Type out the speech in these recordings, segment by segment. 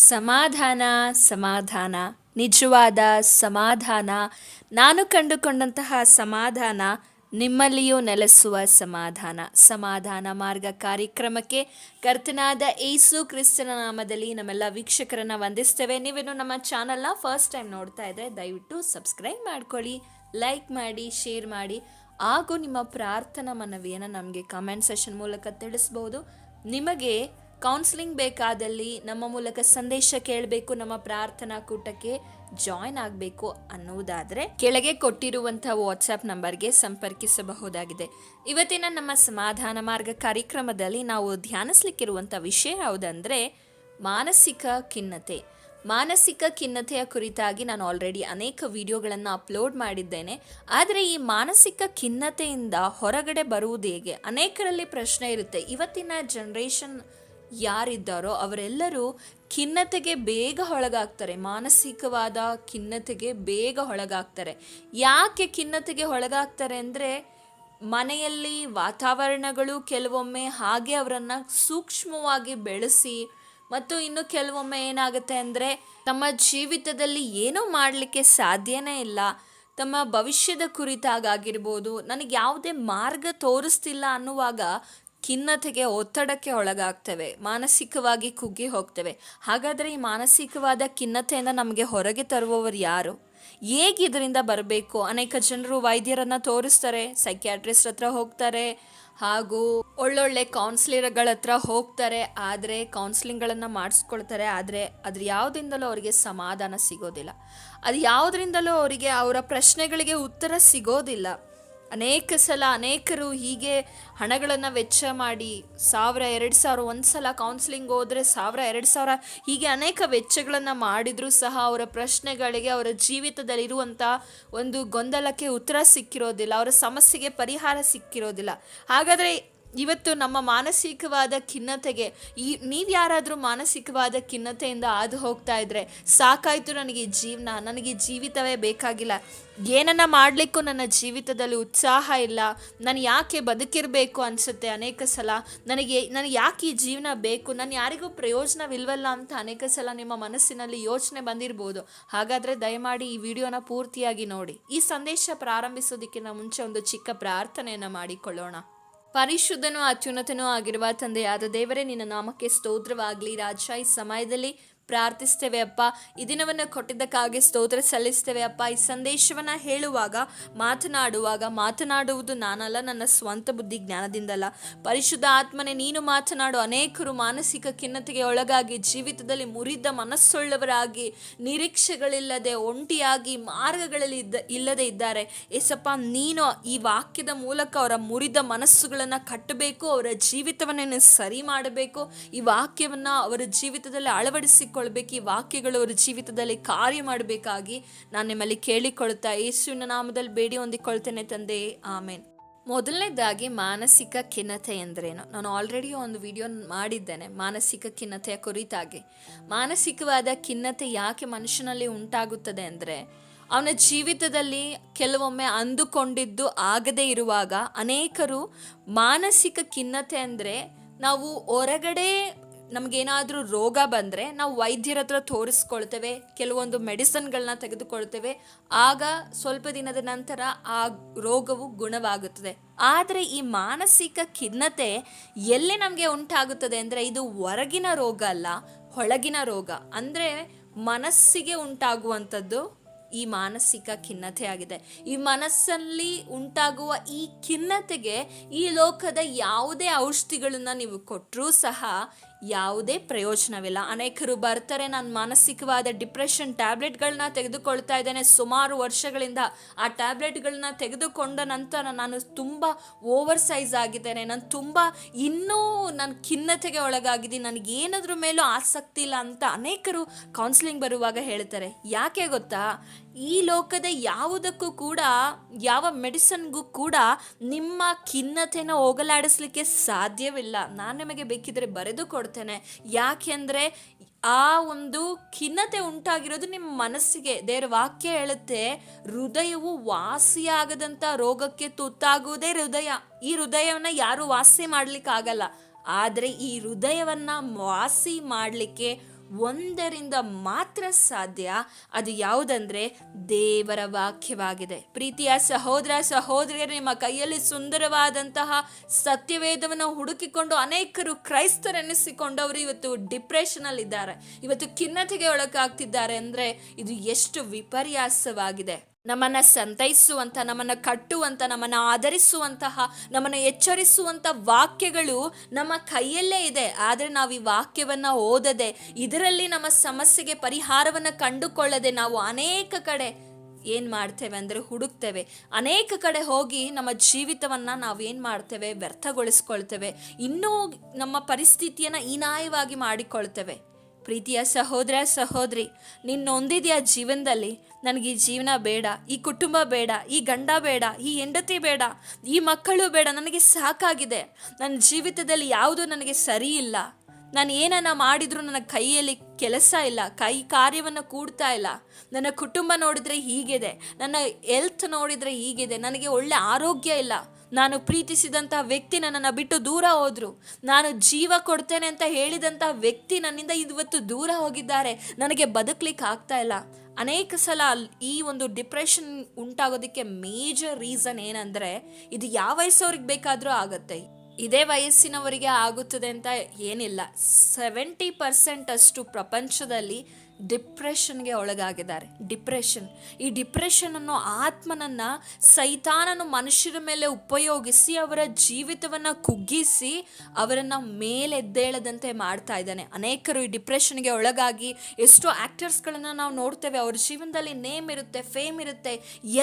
ಸಮಾಧಾನ ಸಮಾಧಾನ ನಿಜವಾದ ಸಮಾಧಾನ. ನಾನು ಕಂಡುಕೊಂಡಂತಹ ಸಮಾಧಾನ ನಿಮ್ಮಲ್ಲಿಯೂ ನೆಲೆಸುವ ಸಮಾಧಾನ. ಸಮಾಧಾನ ಮಾರ್ಗ ಕಾರ್ಯಕ್ರಮಕ್ಕೆ ಕರ್ತನಾದ ಏಸು ಕ್ರಿಸ್ತನ ನಾಮದಲ್ಲಿ ನಮ್ಮೆಲ್ಲ ವೀಕ್ಷಕರನ್ನ ವಂದಿಸ್ತೇವೆ. ನೀವೇನು ನಮ್ಮ ಚಾನಲ್ನ ಫಸ್ಟ್ ಟೈಮ್ ನೋಡ್ತಾ ಇದ್ದರೆ ದಯವಿಟ್ಟು ಸಬ್ಸ್ಕ್ರೈಬ್ ಮಾಡ್ಕೊಳ್ಳಿ, ಲೈಕ್ ಮಾಡಿ, ಶೇರ್ ಮಾಡಿ, ಹಾಗೂ ನಿಮ್ಮ ಪ್ರಾರ್ಥನಾ ಮನವಿಯನ್ನು ನಮಗೆ ಕಮೆಂಟ್ ಸೆಷನ್ ಮೂಲಕ ತಿಳಿಸ್ಬೋದು. ನಿಮಗೆ ಕೌನ್ಸಿಲಿಂಗ್ ಬೇಕಾದಲ್ಲಿ ನಮ್ಮ ಮೂಲಕ ಸಂದೇಶ ಕೇಳಬೇಕು, ನಮ್ಮ ಪ್ರಾರ್ಥನಾ ಕೂಟಕ್ಕೆ ಜಾಯ್ನ್ ಆಗಬೇಕು ಅನ್ನುವುದಾದರೆ ಕೆಳಗೆ ಕೊಟ್ಟಿರುವಂಥ ವಾಟ್ಸ್ಆ್ಯಪ್ ನಂಬರ್ಗೆ ಸಂಪರ್ಕಿಸಬಹುದಾಗಿದೆ. ಇವತ್ತಿನ ನಮ್ಮ ಸಮಾಧಾನ ಮಾರ್ಗ ಕಾರ್ಯಕ್ರಮದಲ್ಲಿ ನಾವು ಧ್ಯಾನಿಸ್ಲಿಕ್ಕಿರುವಂಥ ವಿಷಯ ಯಾವುದಂದರೆ ಮಾನಸಿಕ ಖಿನ್ನತೆ. ಮಾನಸಿಕ ಖಿನ್ನತೆಯ ಕುರಿತಾಗಿ ನಾನು ಆಲ್ರೆಡಿ ಅನೇಕ ವಿಡಿಯೋಗಳನ್ನು ಅಪ್ಲೋಡ್ ಮಾಡಿದ್ದೇನೆ. ಆದರೆ ಈ ಮಾನಸಿಕ ಖಿನ್ನತೆಯಿಂದ ಹೊರಗಡೆ ಬರುವುದು ಹೇಗೆ? ಅನೇಕರಲ್ಲಿ ಪ್ರಶ್ನೆ ಇರುತ್ತೆ. ಇವತ್ತಿನ ಜನ್ರೇಷನ್ ಯಾರಿದ್ದಾರೋ ಅವರೆಲ್ಲರೂ ಖಿನ್ನತೆಗೆ ಬೇಗ ಒಳಗಾಗ್ತಾರೆ, ಮಾನಸಿಕವಾದ ಖಿನ್ನತೆಗೆ ಬೇಗ ಒಳಗಾಗ್ತಾರೆ. ಯಾಕೆ ಖಿನ್ನತೆಗೆ ಒಳಗಾಗ್ತಾರೆ ಅಂದರೆ ಮನೆಯಲ್ಲಿ ವಾತಾವರಣಗಳು ಕೆಲವೊಮ್ಮೆ ಹಾಗೆ ಅವರನ್ನು ಸೂಕ್ಷ್ಮವಾಗಿ ಬೆಳೆಸಿ, ಮತ್ತು ಇನ್ನು ಕೆಲವೊಮ್ಮೆ ಏನಾಗುತ್ತೆ ಅಂದರೆ ತಮ್ಮ ಜೀವಿತದಲ್ಲಿ ಏನೂ ಮಾಡಲಿಕ್ಕೆ ಸಾಧ್ಯನೇ ಇಲ್ಲ, ತಮ್ಮ ಭವಿಷ್ಯದ ಕುರಿತಾಗಿರ್ಬೋದು, ನನಗೆ ಯಾವುದೇ ಮಾರ್ಗ ತೋರಿಸ್ತಿಲ್ಲ ಅನ್ನುವಾಗ ಖಿನ್ನತೆಗೆ, ಒತ್ತಡಕ್ಕೆ ಒಳಗಾಗ್ತವೆ, ಮಾನಸಿಕವಾಗಿ ಕುಗ್ಗಿ ಹೋಗ್ತವೆ. ಹಾಗಾದರೆ ಈ ಮಾನಸಿಕವಾದ ಖಿನ್ನತೆಯಿಂದ ನಮಗೆ ಹೊರಗೆ ತರುವವರು ಯಾರು? ಹೇಗೆ ಇದರಿಂದ ಬರಬೇಕು? ಅನೇಕ ಜನರು ವೈದ್ಯರನ್ನು ತೋರಿಸ್ತಾರೆ, ಸೈಕ್ಯಾಟ್ರಿಸ್ಟ್ ಹತ್ರ ಹೋಗ್ತಾರೆ, ಹಾಗೂ ಒಳ್ಳೊಳ್ಳೆ ಕೌನ್ಸಿಲರ್ಗಳ ಹತ್ರ ಹೋಗ್ತಾರೆ, ಆದರೆ ಕೌನ್ಸಿಲಿಂಗ್ಗಳನ್ನು ಮಾಡಿಸ್ಕೊಳ್ತಾರೆ. ಆದರೆ ಅದ್ರ ಯಾವುದರಿಂದಲೂ ಅವರಿಗೆ ಸಮಾಧಾನ ಸಿಗೋದಿಲ್ಲ, ಅದು ಯಾವುದರಿಂದಲೂ ಅವರಿಗೆ ಅವರ ಪ್ರಶ್ನೆಗಳಿಗೆ ಉತ್ತರ ಸಿಗೋದಿಲ್ಲ. ಅನೇಕ ಸಲ ಅನೇಕರು ಹೀಗೆ ಹಣಗಳನ್ನು ವೆಚ್ಚ ಮಾಡಿ 1000-2000 ಒಂದು ಸಲ ಕೌನ್ಸಿಲಿಂಗ್ ಹೋದರೆ 1000-2000 ಹೀಗೆ ಅನೇಕ ವೆಚ್ಚಗಳನ್ನು ಮಾಡಿದರೂ ಸಹ ಅವರ ಪ್ರಶ್ನೆಗಳಿಗೆ, ಅವರ ಜೀವಿತದಲ್ಲಿರುವಂಥ ಒಂದು ಗೊಂದಲಕ್ಕೆ ಉತ್ತರ ಸಿಕ್ಕಿರೋದಿಲ್ಲ, ಅವರ ಸಮಸ್ಯೆಗೆ ಪರಿಹಾರ ಸಿಕ್ಕಿರೋದಿಲ್ಲ. ಹಾಗಾದರೆ ಇವತ್ತು ನಮ್ಮ ಮಾನಸಿಕವಾದ ಖಿನ್ನತೆಗೆ ನೀವು ಯಾರಾದರೂ ಮಾನಸಿಕವಾದ ಖಿನ್ನತೆಯಿಂದ ಹಾದು ಹೋಗ್ತಾ ಇದ್ರೆ, ಸಾಕಾಯಿತು ನನಗೆ ಜೀವನ, ನನಗೆ ಜೀವಿತವೇ ಬೇಕಾಗಿಲ್ಲ, ಏನನ್ನ ಮಾಡಲಿಕ್ಕೂ ನನ್ನ ಜೀವಿತದಲ್ಲಿ ಉತ್ಸಾಹ ಇಲ್ಲ, ನಾನು ಯಾಕೆ ಬದುಕಿರಬೇಕು ಅನಿಸುತ್ತೆ ಅನೇಕ ಸಲ, ನನಗೆ ಯಾಕೆ ಈ ಜೀವನ ಬೇಕು, ನಾನು ಯಾರಿಗೂ ಪ್ರಯೋಜನವಿಲ್ವಲ್ಲ ಅಂತ ಅನೇಕ ಸಲ ನಿಮ್ಮ ಮನಸ್ಸಿನಲ್ಲಿ ಯೋಚನೆ ಬಂದಿರ್ಬೋದು. ಹಾಗಾದರೆ ದಯಮಾಡಿ ಈ ವಿಡಿಯೋನ ಪೂರ್ತಿಯಾಗಿ ನೋಡಿ. ಈ ಸಂದೇಶ ಪ್ರಾರಂಭಿಸೋದಕ್ಕಿಂತ ಮುಂಚೆ ಒಂದು ಚಿಕ್ಕ ಪ್ರಾರ್ಥನೆಯನ್ನು ಮಾಡಿಕೊಳ್ಳೋಣ. ಪರಿಶುದ್ಧನೂ ಅತ್ಯುನ್ನತನೂ ಆಗಿರುವ ತಂದೆಯಾದ ದೇವರೇ, ನಿನ್ನ ನಾಮಕ್ಕೆ ಸ್ತೋತ್ರವಾಗಲಿ. ರಾಜ, ಈ ಸಮಯದಲ್ಲಿ ಪ್ರಾರ್ಥಿಸ್ತೇವೆ ಅಪ್ಪ, ಈ ದಿನವನ್ನು ಕೊಟ್ಟಿದ್ದಕ್ಕಾಗಿ ಸ್ತೋತ್ರ ಸಲ್ಲಿಸ್ತೇವೆ ಅಪ್ಪ. ಈ ಸಂದೇಶವನ್ನು ಹೇಳುವಾಗ, ಮಾತನಾಡುವುದು ನಾನಲ್ಲ, ನನ್ನ ಸ್ವಂತ ಬುದ್ಧಿ ಜ್ಞಾನದಿಂದಲ್ಲ. ಪರಿಶುದ್ಧ ಆತ್ಮನೆ, ನೀನು ಮಾತನಾಡು. ಅನೇಕರು ಮಾನಸಿಕ ಖಿನ್ನತೆಗೆ ಒಳಗಾಗಿ ಜೀವಿತದಲ್ಲಿ ಮುರಿದ ಮನಸ್ಸುಳ್ಳವರಾಗಿ, ನಿರೀಕ್ಷೆಗಳಿಲ್ಲದೆ, ಒಂಟಿಯಾಗಿ, ಮಾರ್ಗಗಳಲ್ಲಿ ಇಲ್ಲದೆ ಇದ್ದಾರೆ. ಏಸಪ್ಪ, ನೀನು ಈ ವಾಕ್ಯದ ಮೂಲಕ ಅವರ ಮುರಿದ ಮನಸ್ಸುಗಳನ್ನು ಕಟ್ಟಬೇಕು, ಅವರ ಜೀವಿತವನ್ನು ಸರಿ ಮಾಡಬೇಕು, ಈ ವಾಕ್ಯವನ್ನು ಅವರ ಜೀವಿತದಲ್ಲಿ ಅಳವಡಿಸಿಕೊಳ್ಳಬೇಕು, ಈ ವಾಕ್ಯಗಳು ಅವರ ಜೀವಿತದಲ್ಲಿ ಕಾರ್ಯ ಮಾಡಬೇಕಾಗಿ ನಾನು ನಿಮ್ಮಲ್ಲಿ ಕೇಳಿಕೊಳ್ತಾ ಯೇಸುವಿನ ನಾಮದಲ್ಲಿ ಬೇಡಿ ಹೊಂದಿಕೊಳ್ತೇನೆ ತಂದೆ, ಆಮೇನ್. ಮೊದಲನೇದಾಗಿ ಮಾನಸಿಕ ಖಿನ್ನತೆ ಎಂದರೇನು? ನಾನು ಆಲ್ರೆಡಿ ಒಂದು ವಿಡಿಯೋ ಮಾಡಿದ್ದೇನೆ ಮಾನಸಿಕ ಖಿನ್ನತೆಯ ಕುರಿತಾಗಿ. ಮಾನಸಿಕವಾದ ಖಿನ್ನತೆ ಯಾಕೆ ಮನುಷ್ಯನಲ್ಲಿ ಉಂಟಾಗುತ್ತದೆ ಅಂದರೆ, ಅವನ ಜೀವಿತದಲ್ಲಿ ಕೆಲವೊಮ್ಮೆ ಅಂದುಕೊಂಡಿದ್ದು ಆಗದೇ ಇರುವಾಗ ಅನೇಕರು ಮಾನಸಿಕ ಖಿನ್ನತೆ ಅಂದರೆ, ನಾವು ಹೊರಗಡೆ ನಮಗೇನಾದರೂ ರೋಗ ಬಂದರೆ ನಾವು ವೈದ್ಯರ ಹತ್ರ ತೋರಿಸ್ಕೊಳ್ತೇವೆ, ಕೆಲವೊಂದು ಮೆಡಿಸಿನ್ಗಳನ್ನ ತೆಗೆದುಕೊಳ್ತೇವೆ, ಆಗ ಸ್ವಲ್ಪ ದಿನದ ನಂತರ ಆ ರೋಗವು ಗುಣವಾಗುತ್ತದೆ. ಆದರೆ ಈ ಮಾನಸಿಕ ಖಿನ್ನತೆ ಎಲ್ಲಿ ನಮಗೆ ಉಂಟಾಗುತ್ತದೆ ಅಂದರೆ, ಇದು ಹೊರಗಿನ ರೋಗ ಅಲ್ಲ, ಒಳಗಿನ ರೋಗ. ಅಂದರೆ ಮನಸ್ಸಿಗೆ ಉಂಟಾಗುವಂಥದ್ದು ಈ ಮಾನಸಿಕ ಖಿನ್ನತೆ ಆಗಿದೆ. ಈ ಮನಸ್ಸಲ್ಲಿ ಉಂಟಾಗುವ ಈ ಖಿನ್ನತೆಗೆ ಈ ಲೋಕದ ಯಾವುದೇ ಔಷಧಿಗಳನ್ನ ನೀವು ಕೊಟ್ಟರೂ ಸಹ ಯಾವುದೇ ಪ್ರಯೋಜನವಿಲ್ಲ. ಅನೇಕರು ಬರ್ತಾರೆ, ನಾನು ಮಾನಸಿಕವಾದ ಡಿಪ್ರೆಷನ್ ಟ್ಯಾಬ್ಲೆಟ್ಗಳನ್ನ ತೆಗೆದುಕೊಳ್ತಾ ಇದ್ದೇನೆ ಸುಮಾರು ವರ್ಷಗಳಿಂದ, ಆ ಟ್ಯಾಬ್ಲೆಟ್ಗಳನ್ನ ತೆಗೆದುಕೊಂಡ ನಂತರ ನಾನು ತುಂಬ ಓವರ್ ಸೈಜ್ ಆಗಿದ್ದೇನೆ, ನಾನು ಖಿನ್ನತೆಗೆ ಒಳಗಾಗಿದ್ದೀನಿ, ನನಗೇನಾದ್ರ ಮೇಲೂ ಆಸಕ್ತಿ ಇಲ್ಲ ಅಂತ ಅನೇಕರು ಕೌನ್ಸಿಲಿಂಗ್ ಬರುವಾಗ ಹೇಳ್ತಾರೆ. ಯಾಕೆ ಗೊತ್ತಾ? ಈ ಲೋಕದ ಯಾವುದಕ್ಕೂ ಕೂಡ, ಯಾವ ಮೆಡಿಸನ್ಗೂ ಕೂಡ ನಿಮ್ಮ ಖಿನ್ನತೆನ ಹೋಗಲಾಡಿಸ್ಲಿಕ್ಕೆ ಸಾಧ್ಯವಿಲ್ಲ. ನಾನು ನಿಮಗೆ ಬೇಕಿದ್ರೆ ಬರೆದು ಕೊಡ್ತೇನೆ. ಯಾಕೆಂದರೆ ಆ ಒಂದು ಖಿನ್ನತೆ ಉಂಟಾಗಿರೋದು ನಿಮ್ಮ ಮನಸ್ಸಿಗೆ. ದೇವರ ವಾಕ್ಯ ಹೇಳುತ್ತೆ, ಹೃದಯವು ವಾಸಿಯಾಗದಂಥ ರೋಗಕ್ಕೆ ತುತ್ತಾಗುವುದೇ ಹೃದಯ. ಈ ಹೃದಯವನ್ನು ಯಾರು ವಾಸಿ ಮಾಡ್ಲಿಕ್ಕೆ ಆಗಲ್ಲ. ಆದರೆ ಈ ಹೃದಯವನ್ನು ವಾಸಿ ಮಾಡಲಿಕ್ಕೆ ಒಂದರಿಂದ ಮಾತ್ರ ಸಾಧ್ಯ. ಅದು ಯಾವುದಂದ್ರೆ ದೇವರ ವಾಕ್ಯವಾಗಿದೆ. ಪ್ರೀತಿಯ ಸಹೋದರ ಸಹೋದರಿಯರು, ನಿಮ್ಮ ಕೈಯಲ್ಲಿ ಸುಂದರವಾದಂತಹ ಸತ್ಯವೇದವನ್ನು ಹುಡುಕಿಕೊಂಡು ಅನೇಕರು ಕ್ರೈಸ್ತರೆನಿಸಿಕೊಂಡವರು ಇವತ್ತು ಡಿಪ್ರೆಷನ್ ಅಲ್ಲಿ ಇದ್ದಾರೆ, ಇವತ್ತು ಖಿನ್ನತೆಗೆ ಒಳಗಾಗ್ತಿದ್ದಾರೆ ಅಂದ್ರೆ ಇದು ಎಷ್ಟು ವಿಪರ್ಯಾಸವಾಗಿದೆ. ನಮ್ಮನ್ನ ಸಂತೈಸುವಂತ, ನಮ್ಮನ್ನ ಕಟ್ಟುವಂತ, ನಮ್ಮನ್ನ ಆಧರಿಸುವಂತಹ, ನಮ್ಮನ್ನ ಎಚ್ಚರಿಸುವಂತ ವಾಕ್ಯಗಳು ನಮ್ಮ ಕೈಯಲ್ಲೇ ಇದೆ. ಆದ್ರೆ ನಾವು ಈ ವಾಕ್ಯವನ್ನ ಓದದೆ, ಇದರಲ್ಲಿ ನಮ್ಮ ಸಮಸ್ಯೆಗೆ ಪರಿಹಾರವನ್ನ ಕಂಡುಕೊಳ್ಳದೆ ನಾವು ಅನೇಕ ಕಡೆ ಏನ್ ಮಾಡ್ತೇವೆ ಅಂದ್ರೆ ಹುಡುಕ್ತೇವೆ. ಅನೇಕ ಕಡೆ ಹೋಗಿ ನಮ್ಮ ಜೀವಿತವನ್ನ ನಾವೇನ್ ಮಾಡ್ತೇವೆ, ವ್ಯರ್ಥಗೊಳಿಸ್ಕೊಳ್ತೇವೆ. ಇನ್ನೂ ನಮ್ಮ ಪರಿಸ್ಥಿತಿಯನ್ನ ಹೀನಾಯವಾಗಿ ಮಾಡಿಕೊಳ್ತೇವೆ. ಪ್ರೀತಿಯ ಸಹೋದರ ಸಹೋದರಿ, ನೀನು ನೊಂದಿದೆಯಾ ಜೀವನದಲ್ಲಿ? ನನಗೆ ಈ ಜೀವನ ಬೇಡ, ಈ ಕುಟುಂಬ ಬೇಡ, ಈ ಗಂಡ ಬೇಡ, ಈ ಹೆಂಡತಿ ಬೇಡ, ಈ ಮಕ್ಕಳು ಬೇಡ, ನನಗೆ ಸಾಕಾಗಿದೆ, ನನ್ನ ಜೀವಿತದಲ್ಲಿ ಯಾವುದು ನನಗೆ ಸರಿ ಇಲ್ಲ, ನಾನು ಏನನ್ನ ಮಾಡಿದ್ರು ನನ್ನ ಕೈಯಲ್ಲಿ ಕೆಲಸ ಇಲ್ಲ, ಕೈ ಕಾರ್ಯವನ್ನು ಕೂಡ್ತಾ ಇಲ್ಲ, ನನ್ನ ಕುಟುಂಬ ನೋಡಿದ್ರೆ ಹೀಗಿದೆ, ನನ್ನ ಹೆಲ್ತ್ ನೋಡಿದ್ರೆ ಹೀಗಿದೆ, ನನಗೆ ಒಳ್ಳೆ ಆರೋಗ್ಯ ಇಲ್ಲ, ನಾನು ಪ್ರೀತಿಸಿದಂಥ ವ್ಯಕ್ತಿ ನನ್ನನ್ನು ಬಿಟ್ಟು ದೂರ ಹೋದ್ರು, ನಾನು ಜೀವ ಕೊಡ್ತೇನೆ ಅಂತ ಹೇಳಿದಂಥ ವ್ಯಕ್ತಿ ನನ್ನಿಂದ ಇವತ್ತು ದೂರ ಹೋಗಿದ್ದಾರೆ, ನನಗೆ ಬದುಕಲಿಕ್ಕೆ ಆಗ್ತಾ ಇಲ್ಲ. ಅನೇಕ ಸಲ ಈ ಒಂದು ಡಿಪ್ರೆಷನ್ ಉಂಟಾಗೋದಕ್ಕೆ ಮೇಜರ್ ರೀಸನ್ ಏನಂದ್ರೆ, ಇದು ಯಾವ ವಯಸ್ಸವ್ರಿಗೆ ಬೇಕಾದರೂ ಆಗುತ್ತೆ, ಇದೇ ವಯಸ್ಸಿನವರಿಗೆ ಆಗುತ್ತದೆ ಅಂತ ಏನಿಲ್ಲ. 70% ಅಷ್ಟು ಪ್ರಪಂಚದಲ್ಲಿ ಡಿಪ್ರೆಷನ್ಗೆ ಒಳಗಾಗಿದ್ದಾರೆ. ಈ ಡಿಪ್ರೆಷನ್ ಅನ್ನೋ ಆತ್ಮನನ್ನ ಸೈತಾನನು ಮನುಷ್ಯರ ಮೇಲೆ ಉಪಯೋಗಿಸಿ ಅವರ ಜೀವಿತವನ್ನ ಕುಗ್ಗಿಸಿ ಅವರನ್ನ ಮೇಲೆದ್ದೇಳದಂತೆ ಮಾಡ್ತಾ ಇದ್ದಾನೆ. ಅನೇಕರು ಈ ಡಿಪ್ರೆಷನ್ಗೆ ಒಳಗಾಗಿ ಎಷ್ಟೋ ಆಕ್ಟರ್ಸ್ಗಳನ್ನ ನಾವು ನೋಡ್ತೇವೆ, ಅವ್ರ ಜೀವನದಲ್ಲಿ ನೇಮ್ ಇರುತ್ತೆ, ಫೇಮ್ ಇರುತ್ತೆ,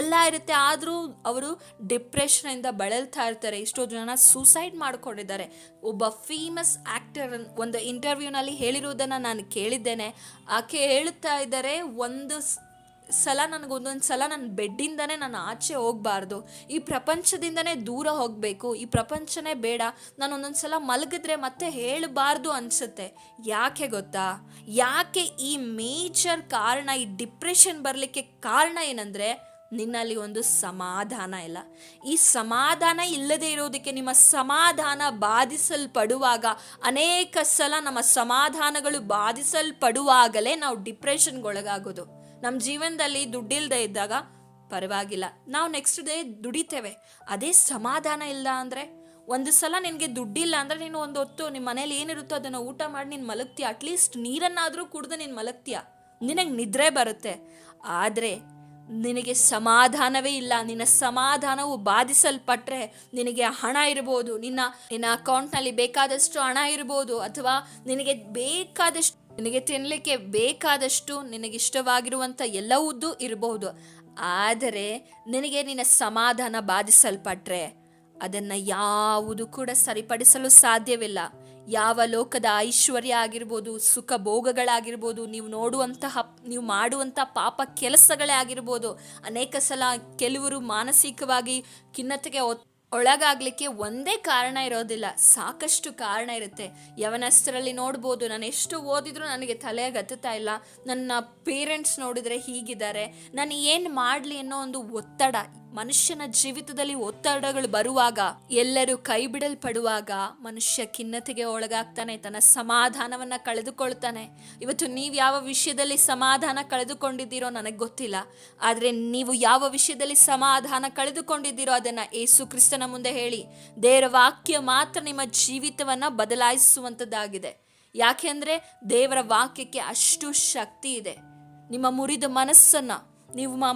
ಎಲ್ಲ ಇರುತ್ತೆ, ಆದರೂ ಅವರು ಡಿಪ್ರೆಷನ್ ಇಂದ ಬಳಲ್ತಾ ಇರ್ತಾರೆ. ಎಷ್ಟೋ ಜನ ಸೂಸೈಡ್ ಮಾಡ್ಕೊಂಡಿದ್ದಾರೆ. ಒಬ್ಬ ಫೇಮಸ್ ಆಕ್ಟರ್ ಒಂದು ಇಂಟರ್ವ್ಯೂನಲ್ಲಿ ಹೇಳಿರುವುದನ್ನು ನಾನು ಕೇಳಿದ್ದೇನೆ. ಆಕೆ ಹೇಳುತ್ತಾ ಇದ್ದಾರೆ, ಒಂದೊಂದು ಸಲ ನನ್ನ ಬೆಡ್ಡಿಂದನೇ ನಾನು ಆಚೆ ಹೋಗಬಾರ್ದು, ಈ ಪ್ರಪಂಚದಿಂದನೇ ದೂರ ಹೋಗಬೇಕು, ಈ ಪ್ರಪಂಚನೇ ಬೇಡ, ನಾನು ಒಂದೊಂದು ಸಲ ಮಲಗಿದ್ರೆ ಮತ್ತೆ ಹೇಳಬಾರ್ದು ಅನಿಸುತ್ತೆ. ಯಾಕೆ ಗೊತ್ತಾ? ಯಾಕೆ ಈ ಮೇಜರ್ ಕಾರಣ, ಈ ಡಿಪ್ರೆಷನ್ ಬರಲಿಕ್ಕೆ ಕಾರಣ ಏನಂದರೆ, ನಿನ್ನಲ್ಲಿ ಒಂದು ಸಮಾಧಾನ ಇಲ್ಲ. ಈ ಸಮಾಧಾನ ಇಲ್ಲದೆ ಇರೋದಕ್ಕೆ, ನಿಮ್ಮ ಸಮಾಧಾನ ಬಾಧಿಸಲ್ಪಡುವಾಗ, ಅನೇಕ ಸಲ ನಮ್ಮ ಸಮಾಧಾನಗಳು ಬಾಧಿಸಲ್ಪಡುವಾಗಲೇ ನಾವು ಡಿಪ್ರೆಷನ್ಗೊಳಗಾಗೋದು. ನಮ್ಮ ಜೀವನದಲ್ಲಿ ದುಡ್ಡಿಲ್ಲದೆ ಇದ್ದಾಗ ಪರವಾಗಿಲ್ಲ, ನಾವು ನೆಕ್ಸ್ಟ್ ಡೇ ದುಡಿತೇವೆ. ಅದೇ ಸಮಾಧಾನ ಇಲ್ಲ ಅಂದರೆ, ಒಂದು ಸಲ ನಿನಗೆ ದುಡ್ಡಿಲ್ಲ ಅಂದರೆ ನೀನು ಒಂದು ಹೊತ್ತು ನಿಮ್ಮ ಮನೇಲಿ ಏನಿರುತ್ತೋ ಅದನ್ನು ಊಟ ಮಾಡಿ ನೀನು ಮಲಗ್ತೀಯ, ಅಟ್ಲೀಸ್ಟ್ ನೀರನ್ನಾದರೂ ಕುಡಿದು ನೀನು ಮಲಗ್ತೀಯ, ನಿನಗೆ ನಿದ್ರೆ ಬರುತ್ತೆ. ಆದರೆ ನಿನಗೆ ಸಮಾಧಾನವೇ ಇಲ್ಲ, ನಿನ್ನ ಸಮಾಧಾನವು ಬಾಧಿಸಲ್ಪಟ್ರೆ, ನಿನಗೆ ಹಣ ಇರ್ಬೋದು, ನಿನ್ನ ಅಕೌಂಟ್ನಲ್ಲಿ ಬೇಕಾದಷ್ಟು ಹಣ ಇರ್ಬೋದು, ಅಥವಾ ನಿನಗೆ ತಿನ್ನಲಿಕ್ಕೆ ಬೇಕಾದಷ್ಟು ನಿನಗಿಷ್ಟವಾಗಿರುವಂಥ ಎಲ್ಲವೂ ಇರಬಹುದು. ಆದರೆ ನಿನಗೆ ನಿನ್ನ ಸಮಾಧಾನ ಬಾಧಿಸಲ್ಪಟ್ರೆ ಅದನ್ನು ಯಾವುದು ಕೂಡ ಸರಿಪಡಿಸಲು ಸಾಧ್ಯವಿಲ್ಲ. ಯಾವ ಲೋಕದ ಐಶ್ವರ್ಯ ಆಗಿರ್ಬೋದು, ಸುಖ ಭೋಗಗಳಾಗಿರ್ಬೋದು, ನೀವು ಮಾಡುವಂಥ ಪಾಪ ಕೆಲಸಗಳೇ ಆಗಿರ್ಬೋದು, ಅನೇಕ ಸಲ ಕೆಲವರು ಮಾನಸಿಕವಾಗಿ ಖಿನ್ನತೆಗೆ ಒಳಗಾಗಲಿಕ್ಕೆ ಒಂದೇ ಕಾರಣ ಇರೋದಿಲ್ಲ, ಸಾಕಷ್ಟು ಕಾರಣ ಇರುತ್ತೆ. ಯವನಸ್ಥರಲ್ಲಿ ನೋಡ್ಬೋದು, ನಾನು ಎಷ್ಟು ಓದಿದ್ರು ನನಗೆ ತಲೆಗೆ ಹತ್ತುತ್ತಾ ಇಲ್ಲ, ನನ್ನ ಪೇರೆಂಟ್ಸ್ ನೋಡಿದರೆ ಹೀಗಿದ್ದಾರೆ, ನಾನು ಏನು ಮಾಡಲಿ ಅನ್ನೋ ಒಂದು ಒತ್ತಡ. ಮನುಷ್ಯನ ಜೀವಿತದಲ್ಲಿ ಒತ್ತಡಗಳು ಬರುವಾಗ, ಎಲ್ಲರೂ ಕೈ ಬಿಡಲ್ಪಡುವಾಗ ಮನುಷ್ಯ ಖಿನ್ನತೆಗೆ ಒಳಗಾಗ್ತಾನೆ, ತನ್ನ ಸಮಾಧಾನವನ್ನ ಕಳೆದುಕೊಳ್ತಾನೆ. ಇವತ್ತು ನೀವು ಯಾವ ವಿಷಯದಲ್ಲಿ ಸಮಾಧಾನ ಕಳೆದುಕೊಂಡಿದ್ದೀರೋ ನನಗೆ ಗೊತ್ತಿಲ್ಲ, ಆದರೆ ನೀವು ಯಾವ ವಿಷಯದಲ್ಲಿ ಸಮಾಧಾನ ಕಳೆದುಕೊಂಡಿದ್ದೀರೋ ಅದನ್ನ ಯೇಸು ಕ್ರಿಸ್ತನ ಮುಂದೆ ಹೇಳಿ. ದೇವರ ವಾಕ್ಯ ಮಾತ್ರ ನಿಮ್ಮ ಜೀವಿತವನ್ನ ಬದಲಾಯಿಸುವಂಥದ್ದಾಗಿದೆ. ಯಾಕೆಂದ್ರೆ ದೇವರ ವಾಕ್ಯಕ್ಕೆ ಅಷ್ಟು ಶಕ್ತಿ ಇದೆ. ನಿಮ್ಮ ಮುರಿದ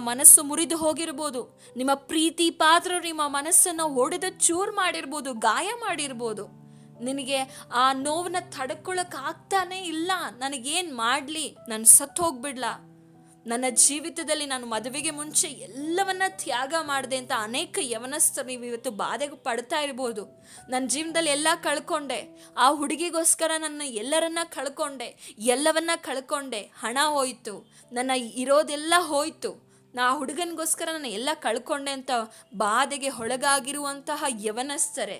ಮನಸ್ಸು ಮುರಿದು ಹೋಗಿರ್ಬೋದು, ನಿಮ್ಮ ಪ್ರೀತಿ ಪಾತ್ರರು ನಿಮ್ಮ ಮನಸ್ಸನ್ನು ಹೊಡೆದು ಚೂರು ಮಾಡಿರ್ಬೋದು, ಗಾಯ ಮಾಡಿರ್ಬೋದು. ನಿನಗೆ ಆ ನೋವನ್ನ ತಡ್ಕೊಳ್ಳೋಕೆ ಆಗ್ತಾನೇ ಇಲ್ಲ, ನನಗೇನು ಮಾಡಲಿ, ನಾನು ಸತ್ತು ಹೋಗ್ಬಿಡ್ಲಾ, ನನ್ನ ಜೀವಿತದಲ್ಲಿ ನಾನು ಮದುವೆಗೆ ಮುಂಚೆ ಎಲ್ಲವನ್ನ ತ್ಯಾಗ ಮಾಡಿದೆ ಅಂತ ಅನೇಕ ಯವನಸ್ಥರು ನೀವು ಇವತ್ತು ಬಾಧೆಗೆ ಪಡ್ತಾ ಇರ್ಬೋದು. ನನ್ನ ಜೀವನದಲ್ಲಿ ಎಲ್ಲ ಕಳ್ಕೊಂಡೆ, ಆ ಹುಡುಗಿಗೋಸ್ಕರ ನನ್ನ ಎಲ್ಲರನ್ನ ಕಳ್ಕೊಂಡೆ, ಎಲ್ಲವನ್ನ ಕಳ್ಕೊಂಡೆ, ಹಣ ಹೋಯ್ತು, ನನ್ನ ಇರೋದೆಲ್ಲ ಹೋಯ್ತು, ನಾ ಹುಡುಗನಿಗೋಸ್ಕರ ನಾನು ಎಲ್ಲ ಕಳ್ಕೊಂಡೆ ಅಂತ ಬಾಧೆಗೆ ಒಳಗಾಗಿರುವಂತಹ ಯವನಸ್ಥರೇ,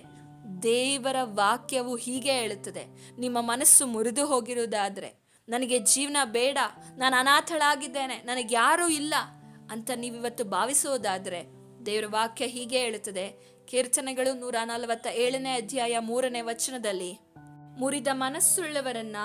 ದೇವರ ವಾಕ್ಯವು ಹೀಗೆ ಹೇಳುತ್ತದೆ, ನಿಮ್ಮ ಮನಸ್ಸು ಮುರಿದು ಹೋಗಿರುವುದಾದರೆ, ನನಗೆ ಜೀವನ ಬೇಡ, ನಾನು ಅನಾಥಳಾಗಿದ್ದೇನೆ, ನನಗೆ ಯಾರೂ ಇಲ್ಲ ಅಂತ ನೀವಿವತ್ತು ಭಾವಿಸೋದಾದರೆ, ದೇವರ ವಾಕ್ಯ ಹೀಗೆ ಹೇಳುತ್ತದೆ. ಕೀರ್ತನೆಗಳು 147 ಅಧ್ಯಾಯ 3 ವಚನದಲ್ಲಿ, ಮುರಿದ ಮನಸ್ಸುಳ್ಳವರನ್ನ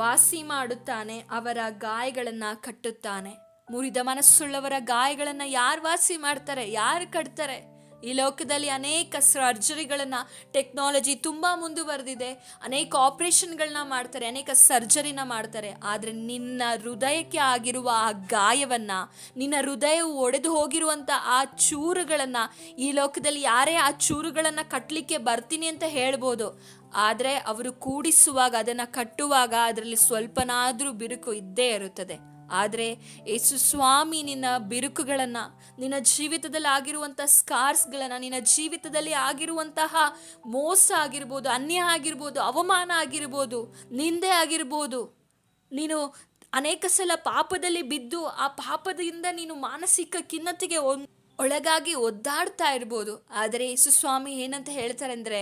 ವಾಸಿ ಮಾಡುತ್ತಾನೆ, ಅವರ ಗಾಯಗಳನ್ನು ಕಟ್ಟುತ್ತಾನೆ. ಮುರಿದ ಮನಸ್ಸುಳ್ಳವರ ಗಾಯಗಳನ್ನು ಯಾರು ವಾಸಿ ಮಾಡ್ತಾರೆ? ಯಾರು ಕಟ್ತಾರೆ? ಈ ಲೋಕದಲ್ಲಿ ಅನೇಕ ಸರ್ಜರಿಗಳನ್ನು, ಟೆಕ್ನಾಲಜಿ ತುಂಬ ಮುಂದುವರೆದಿದೆ, ಅನೇಕ ಆಪರೇಷನ್ಗಳನ್ನ ಮಾಡ್ತಾರೆ, ಅನೇಕ ಸರ್ಜರಿನ ಮಾಡ್ತಾರೆ. ಆದರೆ ನಿನ್ನ ಹೃದಯಕ್ಕೆ ಆಗಿರುವ ಆ ಗಾಯವನ್ನು, ನಿನ್ನ ಹೃದಯವು ಒಡೆದು ಹೋಗಿರುವಂಥ ಆ ಚೂರುಗಳನ್ನು, ಈ ಲೋಕದಲ್ಲಿ ಯಾರೇ ಆ ಚೂರುಗಳನ್ನು ಕಟ್ಟಲಿಕ್ಕೆ ಬರ್ತೀನಿ ಅಂತ ಹೇಳ್ಬೋದು, ಆದರೆ ಅವರು ಕೂಡಿಸುವಾಗ, ಅದನ್ನು ಕಟ್ಟುವಾಗ ಅದರಲ್ಲಿ ಸ್ವಲ್ಪನಾದರೂ ಬಿರುಕು ಇದ್ದೇ ಇರುತ್ತದೆ. ಆದರೆ ಯೇಸು ಸ್ವಾಮಿ ನಿನ್ನ ಬಿರುಕುಗಳನ್ನು, ನಿನ್ನ ಜೀವಿತದಲ್ಲಿ ಆಗಿರುವಂಥ ಸ್ಕಾರ್ಸ್ಗಳನ್ನು, ನಿನ್ನ ಜೀವಿತದಲ್ಲಿ ಆಗಿರುವಂತಹ ಮೋಸ ಆಗಿರ್ಬೋದು, ಅನ್ಯಾಯ ಆಗಿರ್ಬೋದು, ಅವಮಾನ ಆಗಿರ್ಬೋದು, ನಿಂದೆ ಆಗಿರ್ಬೋದು, ನೀನು ಅನೇಕ ಸಲ ಪಾಪದಲ್ಲಿ ಬಿದ್ದು ಆ ಪಾಪದಿಂದ ನೀನು ಮಾನಸಿಕ ಖಿನ್ನತೆಗೆ ಒಳಗಾಗಿ ಒದ್ದಾಡ್ತಾ ಇರ್ಬೋದು. ಆದರೆ ಯೇಸು ಸ್ವಾಮಿ ಏನಂತ ಹೇಳ್ತಾರೆ ಅಂದರೆ,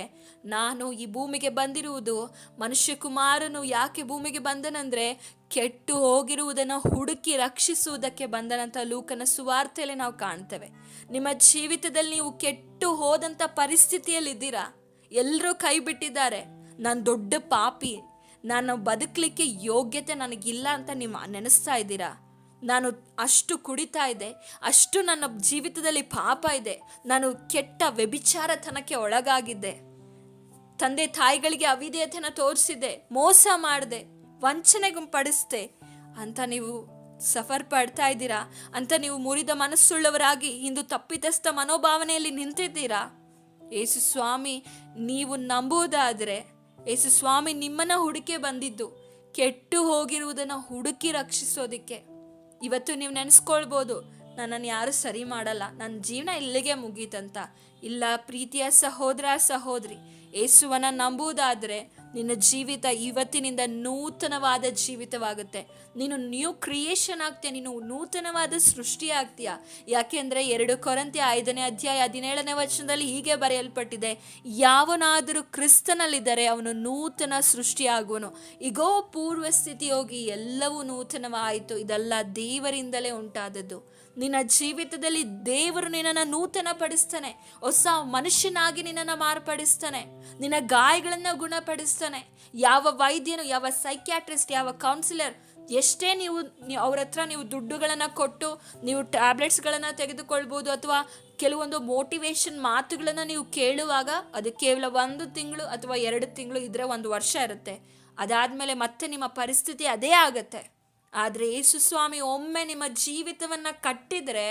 ನಾನು ಈ ಭೂಮಿಗೆ ಬಂದಿರುವುದು, ಮನುಷ್ಯ ಕುಮಾರನು ಯಾಕೆ ಭೂಮಿಗೆ ಬಂದನಂದರೆ ಕೆಟ್ಟು ಹೋಗಿರುವುದನ್ನು ಹುಡುಕಿ ರಕ್ಷಿಸುವುದಕ್ಕೆ ಬಂದನಂತ ಲೂಕನ ಸುವಾರ್ತೆಯಲ್ಲಿ ನಾವು ಕಾಣ್ತೇವೆ. ನಿಮ್ಮ ಜೀವಿತದಲ್ಲಿ ನೀವು ಕೆಟ್ಟು ಹೋದಂಥ ಪರಿಸ್ಥಿತಿಯಲ್ಲಿದ್ದೀರಾ. ಎಲ್ಲರೂ ಕೈ ಬಿಟ್ಟಿದ್ದಾರೆ, ನಾನು ದೊಡ್ಡ ಪಾಪಿ, ನಾನು ಬದುಕಲಿಕ್ಕೆ ಯೋಗ್ಯತೆ ನನಗಿಲ್ಲ ಅಂತ ನೀವು ನೆನೆಸ್ತಾ ಇದ್ದೀರಾ. ನಾನು ಅಷ್ಟು ಕುಡಿತಾ ಇದ್ದೆ, ಅಷ್ಟು ನನ್ನ ಜೀವಿತದಲ್ಲಿ ಪಾಪ ಇದೆ, ನಾನು ಕೆಟ್ಟ ವ್ಯಭಿಚಾರತನಕ್ಕೆ ಒಳಗಾಗಿದ್ದೆ, ತಂದೆ ತಾಯಿಗಳಿಗೆ ಅವಿಧೇಯತೆನ ತೋರಿಸಿದೆ, ಮೋಸ ಮಾಡಿದೆ, ವಂಚನೆಗೆ ಪಡಿಸ್ದೆ ಅಂತ ನೀವು ಸಫರ್ ಪಡ್ತಾ ಇದ್ದೀರಾ ಅಂತ ನೀವು ಮುರಿದ ಮನಸ್ಸುಳ್ಳವರಾಗಿ ಇಂದು ತಪ್ಪಿತಸ್ಥ ಮನೋಭಾವನೆಯಲ್ಲಿ ನಿಂತಿದ್ದೀರಾ. ಯೇಸು ಸ್ವಾಮಿ ನೀವು ನಂಬುವುದಾದರೆ, ಯೇಸು ಸ್ವಾಮಿ ನಿಮ್ಮನ್ನು ಹುಡುಕಿ ಬಂದಿದ್ದು ಕೆಟ್ಟು ಹೋಗಿರುವುದನ್ನು ಹುಡುಕಿ ರಕ್ಷಿಸೋದಕ್ಕೆ. ಇವತ್ತು ನೀವು ನೆನೆಸ್ಕೊಳ್ಬೋದು, ನನ್ನನ್ನು ಯಾರು ಸರಿ ಮಾಡಲ್ಲ, ನನ್ನ ಜೀವನ ಇಲ್ಲಿಗೆ ಮುಗೀತಂತ. ಇಲ್ಲ ಪ್ರೀತಿಯ ಸಹೋದರ ಸಹೋದರಿ, ಯೇಸುವನ್ನು ನಂಬುವುದಾದರೆ ನಿನ್ನ ಜೀವಿತ ಇವತ್ತಿನಿಂದ ನೂತನವಾದ ಜೀವಿತವಾಗುತ್ತೆ. ನೀನು ನ್ಯೂ ಕ್ರಿಯೇಷನ್ ಆಗ್ತೀಯ, ನೀನು ನೂತನವಾದ ಸೃಷ್ಟಿ ಆಗ್ತೀಯ. ಯಾಕೆಂದರೆ 2 ಕೊರಿಂಥಿ 5ನೇ ಅಧ್ಯಾಯ 17ನೇ ವಚನದಲ್ಲಿ ಹೀಗೆ ಬರೆಯಲ್ಪಟ್ಟಿದೆ, ಯಾವನಾದರೂ ಕ್ರಿಸ್ತನಲ್ಲಿದ್ದರೆ ಅವನು ನೂತನ ಸೃಷ್ಟಿಯಾಗುವನು, ಈಗೋ ಪೂರ್ವ ಸ್ಥಿತಿ ಹೋಗಿ ಎಲ್ಲವೂ ನೂತನವಾಯಿತು. ಇದೆಲ್ಲ ದೇವರಿಂದಲೇ ಉಂಟಾದದ್ದು. ನಿನ್ನ ಜೀವಿತದಲ್ಲಿ ದೇವರು ನಿನ್ನನ್ನು ನೂತನ ಪಡಿಸ್ತಾನೆ, ಹೊಸ ಮನುಷ್ಯನಾಗಿ ನಿನ್ನನ್ನು ಮಾರ್ಪಡಿಸ್ತಾನೆ, ನಿನ್ನ ಗಾಯಗಳನ್ನು ಗುಣಪಡಿಸ್ತಾನೆ. ಯಾವ ವೈದ್ಯನು, ಯಾವ ಸೈಕ್ಯಾಟ್ರಿಸ್ಟ್, ಯಾವ ಕೌನ್ಸಿಲರ್ ಎಷ್ಟೇ ನೀವು ಅವ್ರ ಹತ್ರ ನೀವು ದುಡ್ಡುಗಳನ್ನು ಕೊಟ್ಟು ನೀವು ಟ್ಯಾಬ್ಲೆಟ್ಸ್ಗಳನ್ನು ತೆಗೆದುಕೊಳ್ಬೋದು, ಅಥವಾ ಕೆಲವೊಂದು ಮೋಟಿವೇಶನ್ ಮಾತುಗಳನ್ನು ನೀವು ಕೇಳುವಾಗ ಅದು ಕೇವಲ 1 ತಿಂಗಳು ಅಥವಾ 2 ತಿಂಗಳು ಇದ್ರೆ 1 ವರ್ಷ ಇರುತ್ತೆ. ಅದಾದಮೇಲೆ ಮತ್ತೆ ನಿಮ್ಮ ಪರಿಸ್ಥಿತಿ ಅದೇ ಆಗುತ್ತೆ. ಆದರೆ ಯೇಸು ಸ್ವಾಮಿ ಒಮ್ಮೆ ನಿಮ್ಮ ಜೀವಿತವನ್ನು ಕಟ್ಟಿದರೆ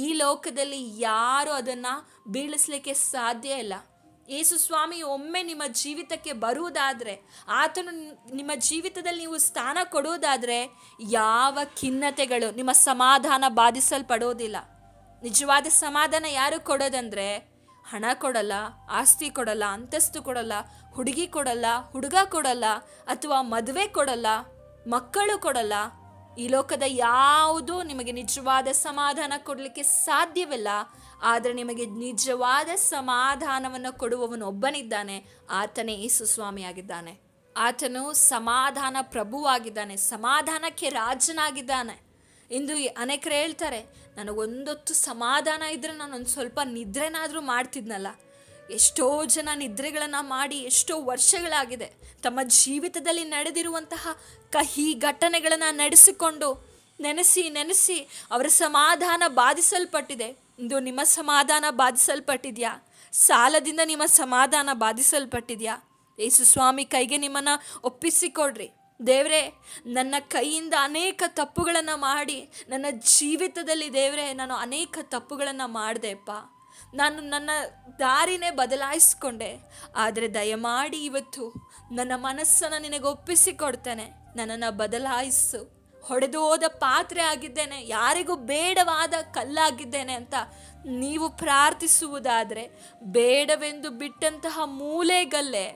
ಈ ಲೋಕದಲ್ಲಿ ಯಾರು ಅದನ್ನು ಬೀಳಿಸ್ಲಿಕ್ಕೆ ಸಾಧ್ಯ ಇಲ್ಲ. ಯೇಸು ಸ್ವಾಮಿ ಒಮ್ಮೆ ನಿಮ್ಮ ಜೀವಿತಕ್ಕೆ ಬರುವುದಾದರೆ, ಆತನು ನಿಮ್ಮ ಜೀವಿತದಲ್ಲಿ ನೀವು ಸ್ಥಾನ ಕೊಡುವುದಾದರೆ, ಯಾವ ಖಿನ್ನತೆಗಳು ನಿಮ್ಮ ಸಮಾಧಾನ ಬಾಧಿಸಲ್ಪಡೋದಿಲ್ಲ. ನಿಜವಾದ ಸಮಾಧಾನ ಯಾರು ಕೊಡೋದಂದರೆ, ಹಣ ಕೊಡಲ್ಲ, ಆಸ್ತಿ ಕೊಡಲ್ಲ, ಅಂತಸ್ತು ಕೊಡಲ್ಲ, ಹುಡುಗಿ ಕೊಡಲ್ಲ, ಹುಡುಗ ಕೊಡಲ್ಲ, ಅಥವಾ ಮದುವೆ ಕೊಡಲ್ಲ, ಮಕ್ಕಳು ಕೊಡಲ್ಲ. ಈ ಲೋಕದ ಯಾವುದೂ ನಿಮಗೆ ನಿಜವಾದ ಸಮಾಧಾನ ಕೊಡಲಿಕ್ಕೆ ಸಾಧ್ಯವಿಲ್ಲ. ಆದರೆ ನಿಮಗೆ ನಿಜವಾದ ಸಮಾಧಾನವನ್ನು ಕೊಡುವವನು ಒಬ್ಬನಿದ್ದಾನೆ, ಆತನೇ ಯೇಸು ಸ್ವಾಮಿಯಾಗಿದ್ದಾನೆ. ಆತನು ಸಮಾಧಾನ ಪ್ರಭುವಾಗಿದ್ದಾನೆ, ಸಮಾಧಾನಕ್ಕೆ ರಾಜನಾಗಿದ್ದಾನೆ. ಇಂದು ಅನೇಕರು ಹೇಳ್ತಾರೆ, ನನಗೊಂದೊತ್ತು ಸಮಾಧಾನ ಇದ್ದರೆ ನಾನೊಂದು ಸ್ವಲ್ಪ ನಿದ್ರೆನಾದರೂ ಮಾಡ್ತಿದ್ನಲ್ಲ. ಎಷ್ಟೋ ಜನ ನಿದ್ರೆಗಳನ್ನು ಮಾಡಿ ಎಷ್ಟೋ ವರ್ಷಗಳಾಗಿದೆ. ತಮ್ಮ ಜೀವಿತದಲ್ಲಿ ನಡೆದಿರುವಂತಹ ಕಹಿ ಘಟನೆಗಳನ್ನು ನಡೆಸಿಕೊಂಡು ನೆನೆಸಿ ಅವರ ಸಮಾಧಾನ ಬಾಧಿಸಲ್ಪಟ್ಟಿದೆ. ಇಂದು ನಿಮ್ಮ ಸಮಾಧಾನ ಬಾಧಿಸಲ್ಪಟ್ಟಿದೆಯಾ? ಸಾಲದಿಂದ ನಿಮ್ಮ ಸಮಾಧಾನ ಬಾಧಿಸಲ್ಪಟ್ಟಿದೆಯಾ? ಯೇಸು ಸ್ವಾಮಿ ಕೈಗೆ ನಿಮ್ಮನ್ನು ಒಪ್ಪಿಸಿಕೊಡ್ರಿ. ದೇವರೇ, ನನ್ನ ಕೈಯಿಂದ ಅನೇಕ ತಪ್ಪುಗಳನ್ನು ಮಾಡಿ ನನ್ನ ಜೀವಿತದಲ್ಲಿ ದೇವರೇ ನಾನು ಅನೇಕ ತಪ್ಪುಗಳನ್ನು ಮಾಡಿದೆಪ್ಪ, ನಾನು ನನ್ನ ದಾರಿನೇ ಬದಲಾಯಿಸ್ಕೊಂಡೆ. ಆದರೆ ದಯಮಾಡಿ ಇವತ್ತು ನನ್ನ ಮನಸ್ಸನ್ನು ನಿನಗೆ ಒಪ್ಪಿಸಿಕೊಡ್ತೇನೆ, ನನ್ನನ್ನು ಬದಲಾಯಿಸು. ಹೊಡೆದು ಹೋದ ಪಾತ್ರೆ ಆಗಿದ್ದೇನೆ, ಯಾರಿಗೂ ಬೇಡವಾದ ಕಲ್ಲಾಗಿದ್ದೇನೆ ಅಂತ ನೀವು ಪ್ರಾರ್ಥಿಸುವುದಾದರೆ, ಬೇಡವೆಂದು ಬಿಟ್ಟಂತಹ ಮೂಲೆಗಲ್ಲೇ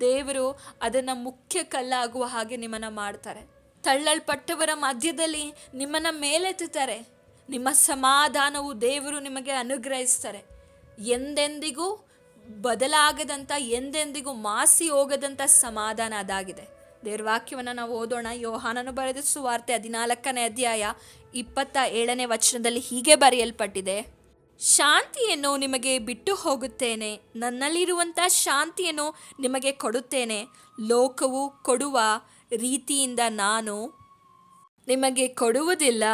ದೇವರು ಅದನ್ನು ಮುಖ್ಯ ಕಲ್ಲಾಗುವ ಹಾಗೆ ನಿಮ್ಮನ್ನು ಮಾಡ್ತಾರೆ. ತಳ್ಳಲ್ಪಟ್ಟವರ ಮಧ್ಯದಲ್ಲಿ ನಿಮ್ಮನ್ನು ಮೇಲೆತ್ತುತ್ತಾರೆ. ನಿಮ್ಮ ಸಮಾಧಾನವು ದೇವರು ನಿಮಗೆ ಅನುಗ್ರಹಿಸ್ತಾರೆ. ಎಂದೆಂದಿಗೂ ಬದಲಾಗದಂಥ, ಎಂದೆಂದಿಗೂ ಮಾಸಿ ಹೋಗದಂಥ ಸಮಾಧಾನ ಅದಾಗಿದೆ. ದೇವ್ರ ವಾಕ್ಯವನ್ನು ನಾವು ಓದೋಣ. ಯೋಹಾನನು ಬರೆದ ಸುವಾರ್ತೆ 14ನೇ ಅಧ್ಯಾಯ 27ನೇ ವಚನದಲ್ಲಿ ಹೀಗೆ ಬರೆಯಲ್ಪಟ್ಟಿದೆ, ಶಾಂತಿಯನ್ನು ನಿಮಗೆ ಬಿಟ್ಟು ಹೋಗುತ್ತೇನೆ, ನನ್ನಲ್ಲಿರುವಂಥ ಶಾಂತಿಯನ್ನು ನಿಮಗೆ ಕೊಡುತ್ತೇನೆ. ಲೋಕವು ಕೊಡುವ ರೀತಿಯಿಂದ ನಾನು ನಿಮಗೆ ಕೊಡುವುದಿಲ್ಲ.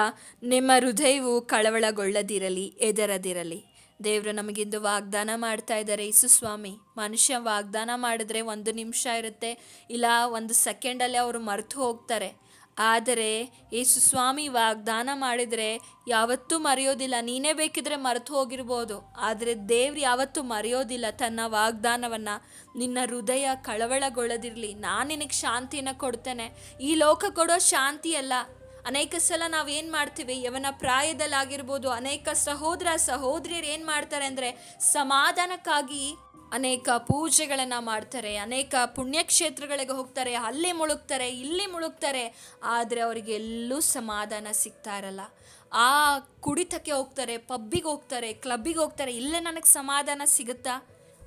ನಿಮ್ಮ ಹೃದಯವು ಕಳವಳಗೊಳ್ಳದಿರಲಿ, ಹೆದರದಿರಲಿ. ದೇವರು ನಮಗಿಂದು ವಾಗ್ದಾನ ಮಾಡ್ತಾ ಇದ್ದಾರೆ. ಯೇಸು ಸ್ವಾಮಿ, ಮನುಷ್ಯ ವಾಗ್ದಾನ ಮಾಡಿದ್ರೆ 1 ನಿಮಿಷ ಇರುತ್ತೆ, ಇಲ್ಲ 1 ಸೆಕೆಂಡಲ್ಲಿ ಅವರು ಮರೆತು ಹೋಗ್ತಾರೆ. ಆದರೆ ಯೇಸು ಸ್ವಾಮಿ ವಾಗ್ದಾನ ಮಾಡಿದರೆ ಯಾವತ್ತೂ ಮರೆಯೋದಿಲ್ಲ. ನೀನೇ ಬೇಕಿದ್ರೆ ಮರೆತು ಹೋಗಿರ್ಬೋದು, ಆದರೆ ದೇವ್ರು ಯಾವತ್ತೂ ಮರೆಯೋದಿಲ್ಲ ತನ್ನ ವಾಗ್ದಾನವನ್ನು. ನಿನ್ನ ಹೃದಯ ಕಳವಳಗೊಳ್ಳದಿರಲಿ, ನಾನು ನಿನಗೆ ಶಾಂತಿಯನ್ನು ಕೊಡ್ತೇನೆ. ಈ ಲೋಕ ಕೊಡೋ ಶಾಂತಿ ಅಲ್ಲ. ಅನೇಕ ಸಲ ನಾವೇನು ಮಾಡ್ತೀವಿ, ಯವನ ಪ್ರಾಯದಲ್ಲಾಗಿರ್ಬೋದು, ಅನೇಕ ಸಹೋದರ ಸಹೋದರಿಯರು ಏನು ಮಾಡ್ತಾರೆ ಅಂದರೆ ಸಮಾಧಾನಕ್ಕಾಗಿ ಅನೇಕ ಪೂಜೆಗಳನ್ನು ಮಾಡ್ತಾರೆ, ಅನೇಕ ಪುಣ್ಯಕ್ಷೇತ್ರಗಳಿಗೆ ಹೋಗ್ತಾರೆ, ಅಲ್ಲಿ ಮುಳುಗ್ತಾರೆ, ಇಲ್ಲಿ ಮುಳುಗ್ತಾರೆ, ಆದರೆ ಅವರಿಗೆ ಎಲ್ಲೂ ಸಮಾಧಾನ ಸಿಗ್ತಾ ಇರಲ್ಲ. ಆ ಕುಡಿತಕ್ಕೆ ಹೋಗ್ತಾರೆ, ಪಬ್ಬಿಗೆ ಹೋಗ್ತಾರೆ, ಕ್ಲಬ್ಬಿಗೆ ಹೋಗ್ತಾರೆ, ಇಲ್ಲೇ ನನಗೆ ಸಮಾಧಾನ ಸಿಗುತ್ತಾ?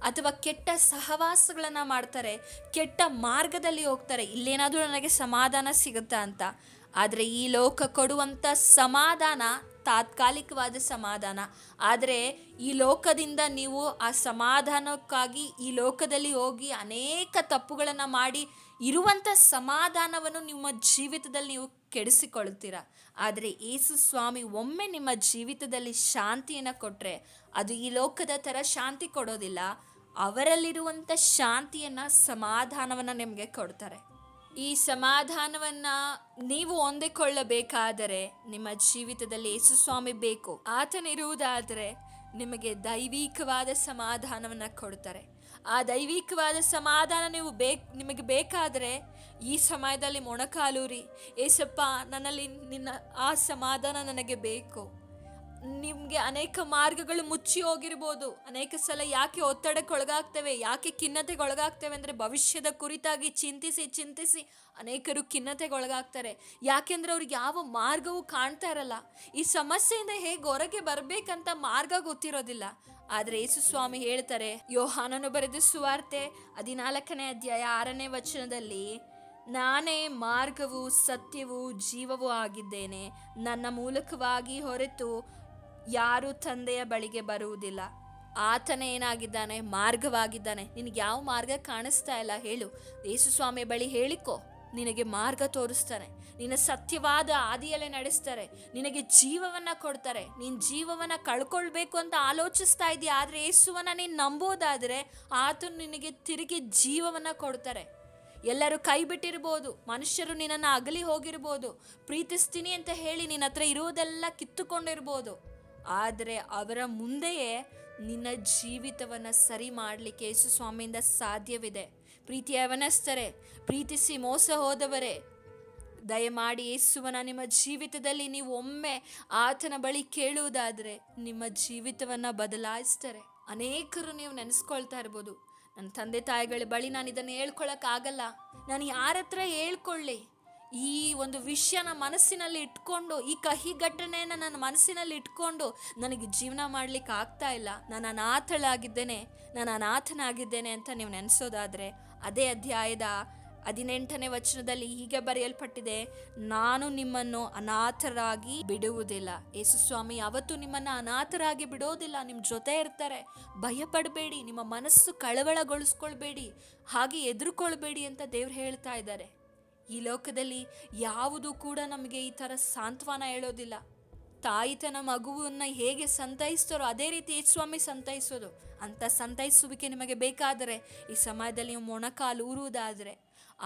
ಅಥವಾ ಕೆಟ್ಟ ಸಹವಾಸಗಳನ್ನು ಮಾಡ್ತಾರೆ, ಕೆಟ್ಟ ಮಾರ್ಗದಲ್ಲಿ ಹೋಗ್ತಾರೆ, ಇಲ್ಲೇನಾದರೂ ನನಗೆ ಸಮಾಧಾನ ಸಿಗುತ್ತಾ ಅಂತ. ಆದರೆ ಈ ಲೋಕ ಕೊಡುವಂಥ ಸಮಾಧಾನ ತಾತ್ಕಾಲಿಕವಾದ ಸಮಾಧಾನ. ಆದರೆ ಈ ಲೋಕದಿಂದ ನೀವು ಆ ಸಮಾಧಾನಕ್ಕಾಗಿ ಈ ಲೋಕದಲ್ಲಿ ಹೋಗಿ ಅನೇಕ ತಪ್ಪುಗಳನ್ನು ಮಾಡಿ ಇರುವಂಥ ಸಮಾಧಾನವನ್ನು ನಿಮ್ಮ ಜೀವಿತದಲ್ಲಿ ನೀವು ಕೆಡಿಸಿಕೊಳ್ತೀರ. ಆದರೆ ಯೇಸು ಸ್ವಾಮಿ ಒಮ್ಮೆ ನಿಮ್ಮ ಜೀವಿತದಲ್ಲಿ ಶಾಂತಿಯನ್ನು ಕೊಟ್ಟರೆ ಅದು ಈ ಲೋಕದ ಥರ ಶಾಂತಿ ಕೊಡೋದಿಲ್ಲ. ಅವರಲ್ಲಿರುವಂಥ ಶಾಂತಿಯನ್ನು, ಸಮಾಧಾನವನ್ನು ನಿಮಗೆ ಕೊಡ್ತಾರೆ. ಈ ಸಮಾಧಾನವನ್ನು ನೀವು ಹೊಂದಿಕೊಳ್ಳಬೇಕಾದರೆ ನಿಮ್ಮ ಜೀವಿತದಲ್ಲಿ ಯೇಸು ಸ್ವಾಮಿ ಬೇಕು. ಆತನಿರುವುದಾದರೆ ನಿಮಗೆ ದೈವಿಕವಾದ ಸಮಾಧಾನವನ್ನು ಕೊಡ್ತಾರೆ. ಆ ದೈವಿಕವಾದ ಸಮಾಧಾನ ನಿಮಗೆ ಬೇಕಾದರೆ ಈ ಸಮಯದಲ್ಲಿ ಮೊಣಕಾಲೂರಿ, ಏಸಪ್ಪ ನನ್ನಲ್ಲಿ ನಿನ್ನ ಆ ಸಮಾಧಾನ ನನಗೆ ಬೇಕು. ನಿಮಗೆ ಅನೇಕ ಮಾರ್ಗಗಳು ಮುಚ್ಚಿ ಹೋಗಿರ್ಬೋದು. ಅನೇಕ ಸಲ ಯಾಕೆ ಒತ್ತಡಕ್ಕೊಳಗಾಗ್ತೇವೆ, ಯಾಕೆ ಖಿನ್ನತೆಗೊಳಗಾಗ್ತೇವೆ ಅಂದರೆ ಭವಿಷ್ಯದ ಕುರಿತಾಗಿ ಚಿಂತಿಸಿ ಅನೇಕರು ಖಿನ್ನತೆಗೊಳಗಾಗ್ತಾರೆ. ಯಾಕೆಂದರೆ ಅವ್ರಿಗೆ ಯಾವ ಮಾರ್ಗವೂ ಕಾಣ್ತಾ ಇರಲ್ಲ. ಈ ಸಮಸ್ಯೆಯಿಂದ ಹೇಗೆ ಹೊರಗೆ ಬರಬೇಕಂತ ಮಾರ್ಗ ಗೊತ್ತಿರೋದಿಲ್ಲ. ಆದರೆ ಯೇಸು ಸ್ವಾಮಿ ಹೇಳ್ತಾರೆ, ಯೋಹಾನನು ಬರೆದ ಸುವಾರ್ತೆ 14ನೇ ಅಧ್ಯಾಯ 6ನೇ ವಚನದಲ್ಲಿ, ನಾನೇ ಮಾರ್ಗವು ಸತ್ಯವೂ ಜೀವವೂ ಆಗಿದ್ದೇನೆ, ನನ್ನ ಮೂಲಕವಾಗಿ ಹೊರತು ಯಾರೂ ತಂದೆಯ ಬಳಿಗೆ ಬರುವುದಿಲ್ಲ. ಆತನೇ ಏನಾಗಿದ್ದಾನೆ? ಮಾರ್ಗವಾಗಿದ್ದಾನೆ. ನಿನಗೆ ಯಾವ ಮಾರ್ಗ ಕಾಣಿಸ್ತಾ ಇಲ್ಲ ಹೇಳು, ಯೇಸು ಸ್ವಾಮಿ ಬಳಿ ಹೇಳಿಕೊ, ನಿನಗೆ ಮಾರ್ಗ ತೋರಿಸ್ತಾನೆ. ನಿನ್ನ ಸತ್ಯವಾದ ಹಾದಿಯಲ್ಲೇ ನಡೆಸ್ತಾರೆ, ನಿನಗೆ ಜೀವವನ್ನು ಕೊಡ್ತಾರೆ. ನೀನು ಜೀವವನ್ನು ಕಳ್ಕೊಳ್ಬೇಕು ಅಂತ ಆಲೋಚಿಸ್ತಾ ಇದೆಯಾ, ಆದರೆ ಯೇಸುವನ್ನು ನೀನು ನಂಬೋದಾದರೆ ಆತನು ನಿನಗೆ ತಿರುಗಿ ಜೀವವನ್ನು ಕೊಡ್ತಾರೆ. ಎಲ್ಲರೂ ಕೈ ಬಿಟ್ಟಿರ್ಬೋದು, ಮನುಷ್ಯರು ನಿನ್ನನ್ನು ಅಗಲಿ ಹೋಗಿರ್ಬೋದು, ಪ್ರೀತಿಸ್ತೀನಿ ಅಂತ ಹೇಳಿ ನಿನ್ನ ಹತ್ರ ಇರೋದೆಲ್ಲ ಕಿತ್ತುಕೊಂಡಿರ್ಬೋದು, ಆದರೆ ಅವರ ಮುಂದೆಯೇ ನಿನ್ನ ಜೀವಿತವನ್ನು ಸರಿ ಮಾಡಲಿಕ್ಕೆ ಯೇಸು ಸ್ವಾಮಿಯಿಂದ ಸಾಧ್ಯವಿದೆ. ಪ್ರೀತಿಯ ಯವನಸ್ಥರೇ, ಪ್ರೀತಿಸಿ ಮೋಸ ಹೋದವರೇ, ದಯಮಾಡಿ ಯೇಸುವನ್ನು ನಿಮ್ಮ ಜೀವಿತದಲ್ಲಿ ನೀವು ಒಮ್ಮೆ ಆತನ ಬಳಿ ಕೇಳುವುದಾದರೆ ನಿಮ್ಮ ಜೀವಿತವನ್ನು ಬದಲಾಯಿಸ್ತಾರೆ. ಅನೇಕರು ನೀವು ನೆನೆಸ್ಕೊಳ್ತಾ ಇರ್ಬೋದು, ನನ್ನ ತಂದೆ ತಾಯಿಗಳ ಬಳಿ ನಾನು ಇದನ್ನು ಹೇಳ್ಕೊಳಕ್ಕಾಗಲ್ಲ, ನಾನು ಯಾರ ಹತ್ರ ಹೇಳ್ಕೊಳ್ಳಿ? ಈ ಒಂದು ವಿಷಯನ ಮನಸ್ಸಿನಲ್ಲಿ ಇಟ್ಕೊಂಡು, ಈ ಕಹಿ ಘಟನೆಯನ್ನು ನನ್ನ ಮನಸ್ಸಿನಲ್ಲಿ ಇಟ್ಕೊಂಡು ನನಗೆ ಜೀವನ ಮಾಡಲಿಕ್ಕೆ ಆಗ್ತಾ ಇಲ್ಲ, ನಾನು ಅನಾಥನಾಗಿದ್ದೇನೆ ಅಂತ ನೀವು ನೆನೆಸೋದಾದರೆ, ಅದೇ ಅಧ್ಯಾಯದ 18ನೇ ವಚನದಲ್ಲಿ ಹೀಗೆ ಬರೆಯಲ್ಪಟ್ಟಿದೆ, ನಾನು ನಿಮ್ಮನ್ನು ಅನಾಥರಾಗಿ ಬಿಡುವುದಿಲ್ಲ. ಯೇಸು ಸ್ವಾಮಿ ಯಾವತ್ತೂ ನಿಮ್ಮನ್ನು ಅನಾಥರಾಗಿ ಬಿಡೋದಿಲ್ಲ, ನಿಮ್ಮ ಜೊತೆ ಇರ್ತಾರೆ. ಭಯಪಡಬೇಡಿ, ನಿಮ್ಮ ಮನಸ್ಸು ಕಳವಳಗೊಳಿಸ್ಕೊಳ್ಬೇಡಿ, ಹಾಗೆ ಎದುರುಕೊಳ್ಬೇಡಿ ಅಂತ ದೇವ್ರು ಹೇಳ್ತಾ ಇದ್ದಾರೆ. ಈ ಲೋಕದಲ್ಲಿ ಯಾವುದು ಕೂಡ ನಮಗೆ ಈ ಥರ ಸಾಂತ್ವನ ಹೇಳೋದಿಲ್ಲ. ತಾಯಿ ತನ್ನ ಮಗುವನ್ನು ಹೇಗೆ ಸಂತೈಸ್ತಾರೋ ಅದೇ ರೀತಿ ಯೇಸು ಸ್ವಾಮಿ ಸಂತೈಸೋದು. ಅಂಥ ಸಂತೈಸುವಿಕೆ ನಿಮಗೆ ಬೇಕಾದರೆ ಈ ಸಮಯದಲ್ಲಿ ನೀವು ಮೊಣಕಾಲು ಊರುವುದಾದರೆ,